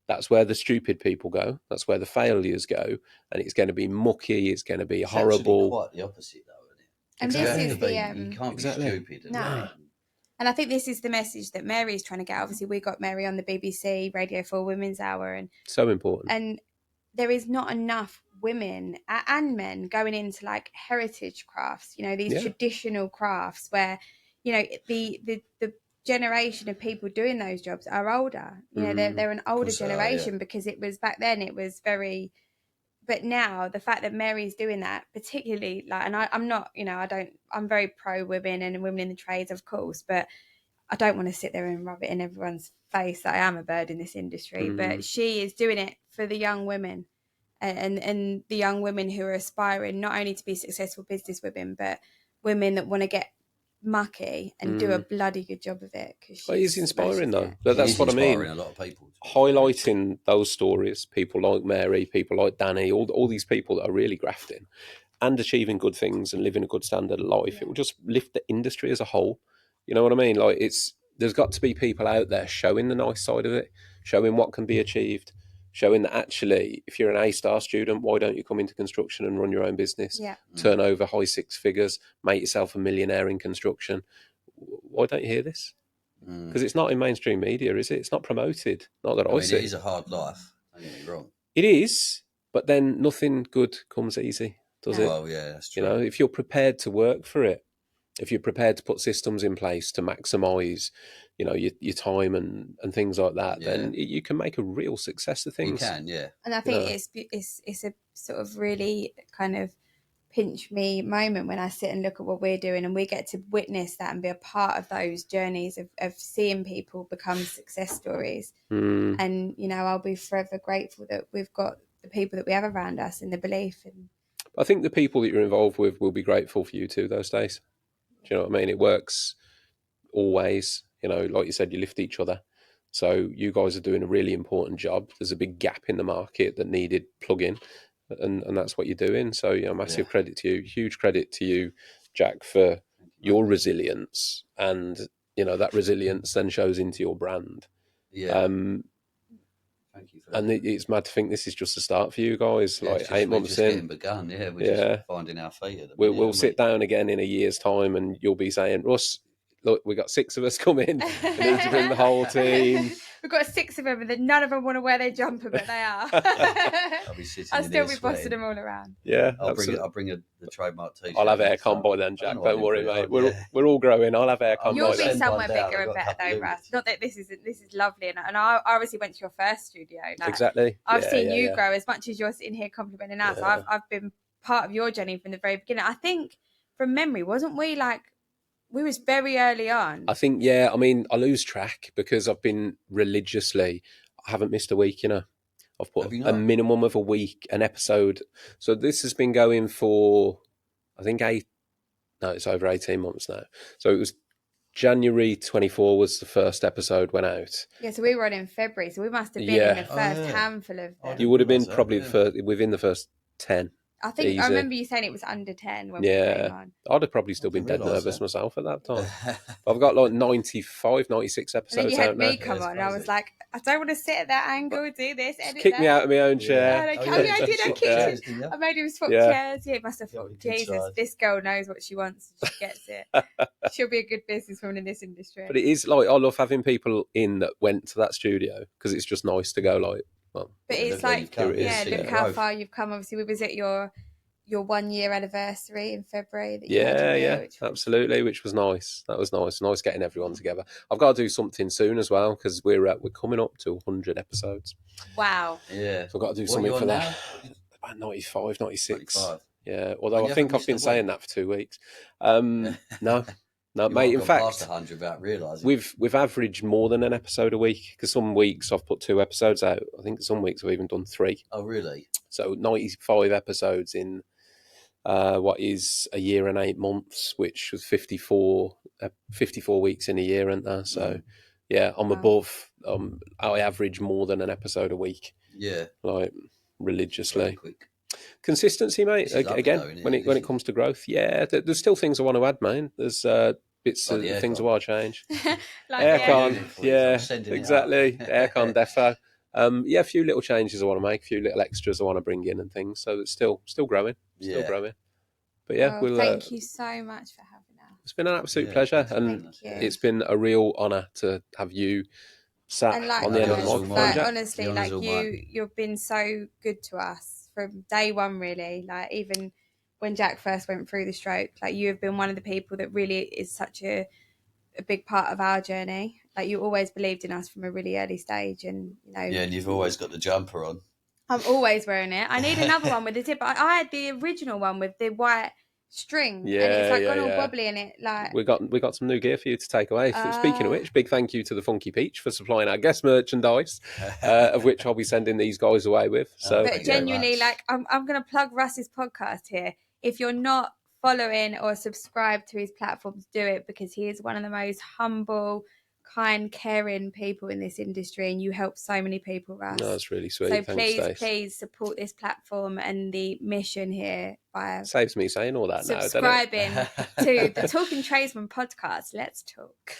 that's where the stupid people go, that's where the failures go, and it's going to be mucky, it's going to be horrible. Quite the opposite, though. And exactly. This is you can't be stupid. No. And I think this is the message that Mary's trying to get. Obviously, we got Mary on the BBC Radio 4 Women's Hour. And so important. And there is not enough women and men going into like heritage crafts, these traditional crafts where, the generation of people doing those jobs are older. They're an older generation because it was back then it was very... But now the fact that Mary's doing that, particularly like, and I'm not, I'm very pro women and women in the trades, of course, but I don't want to sit there and rub it in everyone's face that I am a bird in this industry. But she is doing it for the young women and the young women who are aspiring not only to be successful business women, but women that want to get mucky and do a bloody good job of it. Well, it's inspiring though. That's what I mean. A lot of people. Highlighting those stories, people like Mary, people like Danny, all these people that are really grafting and achieving good things and living a good standard of life. It will just lift the industry as a whole. You know what I mean? Like there's got to be people out there showing the nice side of it, showing what can be achieved, showing that actually, if you're an A-star student, why don't you come into construction and run your own business? Yeah. Turn over high six figures, make yourself a millionaire in construction. Why don't you hear this? Because it's not in mainstream media, is it? It's not promoted. Not that I see. It is a hard life. Don't get me wrong. It is, but then nothing good comes easy, does it? Well, yeah, that's true. If you're prepared to work for it, if you're prepared to put systems in place to maximise, your time and things like that, then you can make a real success of things. You can, yeah. And I think it's a sort of really kind of pinch me moment when I sit and look at what we're doing and we get to witness that and be a part of those journeys of seeing people become success stories. And, I'll be forever grateful that we've got the people that we have around us and the belief. And I think the people that you're involved with will be grateful for you too those days. Do you know what I mean? It works always. Like you said, you lift each other. So you guys are doing a really important job. There's a big gap in the market that needed plug-in, and that's what you're doing. So, massive credit to you. Huge credit to you, Jack, for your resilience. And, that resilience then shows into your brand. Yeah. Thank you for that. And it's mad to think this is just a start for you guys. Yeah, like 8 months in. Getting begun. Yeah, we're just finding our feet. We'll sit down again in a year's time and you'll be saying, Russ, look, we got 6 of us coming. We need to bring the whole team. we've got 6 of them, and then none of them want to wear their jumper, but they are. I'll still be bossing them all around. Yeah, I'll bring the trademark t-shirt. I'll have aircon by then, Jack. Don't worry, mate. We're all growing. I'll have aircon. You'll be somewhere bigger and better, though, Russ. Not that this is lovely, and I obviously went to your first studio. Like, exactly. I've seen you grow as much as you're sitting here complimenting us. Yeah. I've been part of your journey from the very beginning. I think from memory, wasn't we like? We was very early on. I think, yeah. I mean, I lose track because I've been religiously. I haven't missed a week, you know. I've put a minimum of a week, an episode. So this has been going for, I think, it's over 18 months now. So it was January 24 was the first episode went out. Yeah, so we were on in February. So we must have been in the first handful of them. You would have been probably within the first 10. I think I remember you saying it was under 10 when we came on. I'd have probably still been dead nervous myself at that time. I've got like 95, 96 episodes out now. And then you had me come on, and I was like, I don't want to sit at that angle, do this, edit kick me out of my own chair. I did. I made him swap chairs. Yeah, he must have thought, Jesus, this girl knows what she wants. She gets it. She'll be a good businesswoman in this industry. But it is like, I love having people in that went to that studio because it's just nice to go like, well, but it's like, look how far you've come. Obviously, we was at your 1 year anniversary in February. Absolutely, which was nice. That was nice getting everyone together. I've got to do something soon as well because we're coming up to 100 episodes. Wow. Yeah. So I've got to do something for that. About 95, 96. 95. Yeah. Although I think I've been saying that for 2 weeks. No, mate. In fact, past 100 without realising. We've averaged more than an episode a week because some weeks I've put 2 episodes out. I think some weeks I've even done 3. Oh, really? So 95 episodes in what is a year and 8 months, which was 54 weeks in a year, isn't there? So yeah, I'm above. I average more than an episode a week. Yeah, like religiously. Consistency, mate. Again, when it comes to growth, there's still things I want to add, man. There's bits of things I want to change. Like aircon, exactly. Aircon defo. A few little changes I want to make, a few little extras I want to bring in and things. So it's still growing, growing. But thank you so much for having us. It's been an absolute pleasure, and it's been a real honour to have you sat on the end of the microphone. Honestly, you've been so good to us from day one, really. Like, even when Jack first went through the stroke, like, you have been one of the people that really is such a big part of our journey. Like, you always believed in us from a really early stage, and and you've always got the jumper on. I'm always wearing it. I need another one with the tip. I had the original one with the white string, and it's like gone all wobbly in it. Like, we got some new gear for you to take away. Speaking of which, big thank you to the Funky Peach for supplying our guest merchandise, of which I'll be sending these guys away with. So, but genuinely, like, I'm going to plug Russ's podcast here. If you're not following or subscribed to his platforms, do it, because he is one of the most humble, kind, caring people in this industry, and you help so many people, Russ. No, that's really sweet. So thanks, please support this platform and the mission here by saves me saying all that subscribing to the Talking Tradesman podcast. Let's talk.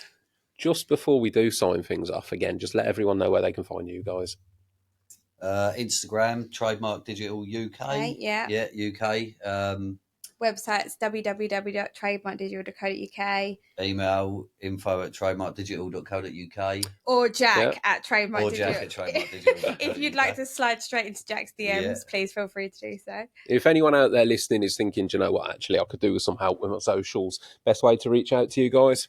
Just before we do sign things off again, just let everyone know where they can find you guys. Instagram, Trademark Digital UK. Okay, yeah, UK. Website's www.trademarkdigital.co.uk. Email info@trademarkdigital.co.uk. Or Jack at Trademark Digital. Or Jack at Trademark Digital. If you'd like to slide straight into Jack's DMs, please feel free to do so. If anyone out there listening is thinking, do you know what, actually I could do with some help with my socials, best way to reach out to you guys?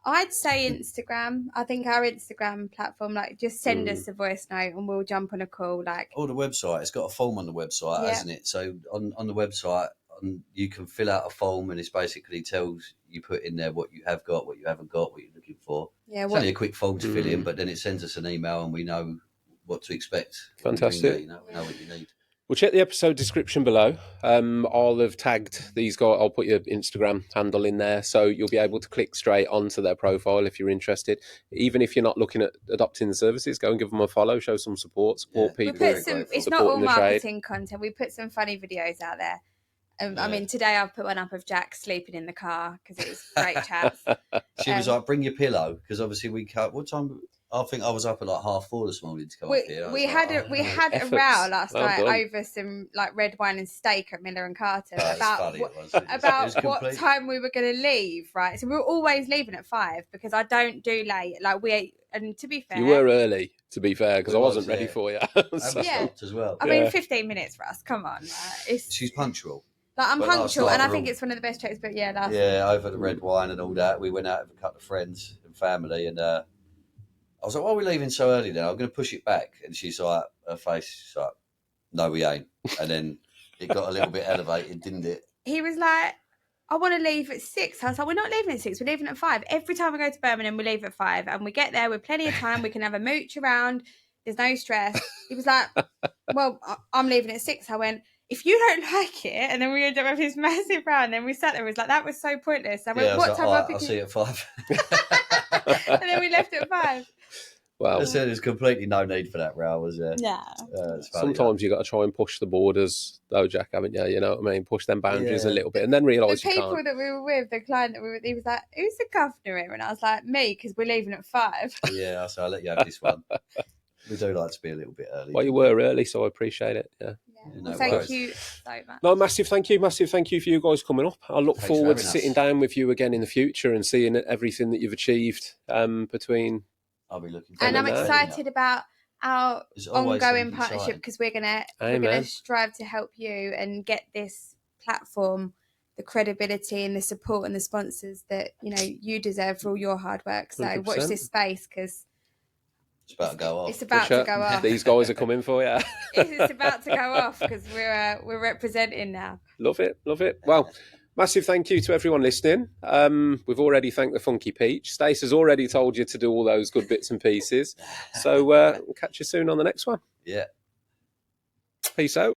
I'd say Instagram. I think our Instagram platform, like, just send us a voice note and we'll jump on a call. Like, the website, it's got a form on the website, hasn't it? So on the website, you can fill out a form, and it basically tells you, put in there what you have got, what you haven't got, what you're looking for. Yeah, it's only a quick form to fill in, but then it sends us an email and we know what to expect. Fantastic. We know what you need. We'll check the episode description below. I'll have tagged these guys. I'll put your Instagram handle in there, so you'll be able to click straight onto their profile if you're interested. Even if you're not looking at adopting the services, go and give them a follow, show some support people. It's not all marketing content. We put some funny videos out there. I mean, today I've put one up of Jack sleeping in the car because it was great chats. She was like, bring your pillow, because obviously we cut. What time? I think I was up at like 4:30 this morning to come up here. We had a row last night over some like red wine and steak at Miller and Carter about what time we were going to leave. Right, so we were always leaving at 5 because I don't do late. Like, we And to be fair, you were early. To be fair, because I wasn't ready for you. So. Yeah, as well. I mean, 15 minutes for us. Come on, she's punctual. Like, I'm punctual, and I think it's one of the best trips. But over the red wine and all that, we went out with a couple of friends and family, and I was like, "Why are we leaving so early now? I'm going to push it back." And she's like, her face, she's like, "No, we ain't." And then it got a little bit elevated, didn't it? He was like, "I want to leave at 6." I was like, "We're not leaving at 6. We're leaving at 5. Every time we go to Birmingham, we leave at 5, and we get there with plenty of time. We can have a mooch around. There's no stress." He was like, "Well, I'm leaving at 6." I went, "If you don't like it," and then we ended up with this massive round. And then we sat there. It was like, that was so pointless. I went, "What time?" I'll see you at 5. And then we left at 5. Well, I said there's completely no need for that row, was there? Yeah. Sometimes you got to try and push the borders, though, Jack, haven't you? You know what I mean? Push them boundaries a little bit, and then realise you can't. The people that we were with, the client that we were with, he was like, "Who's the governor here?" And I was like, "Me, because we're leaving at 5. Yeah, so I'll let you have this one. We do like to be a little bit early. Well, you were early, so I appreciate it. Yeah. Well, thank you so much. No, massive thank you for you guys coming up. I look forward to sitting down with you again in the future and seeing everything that you've achieved between. I'll be looking. And I'm excited about our ongoing partnership, because we're gonna strive to help you and get this platform the credibility and the support and the sponsors that you deserve for all your hard work. So 100%. Watch this space, because it's about to go off. It's about to go off. These guys are coming for you. It's about to go off, because we're representing now. Love it. Well, massive thank you to everyone listening. We've already thanked the Funky Peach. Stace has already told you to do all those good bits and pieces. So we'll catch you soon on the next one. Yeah. Peace out.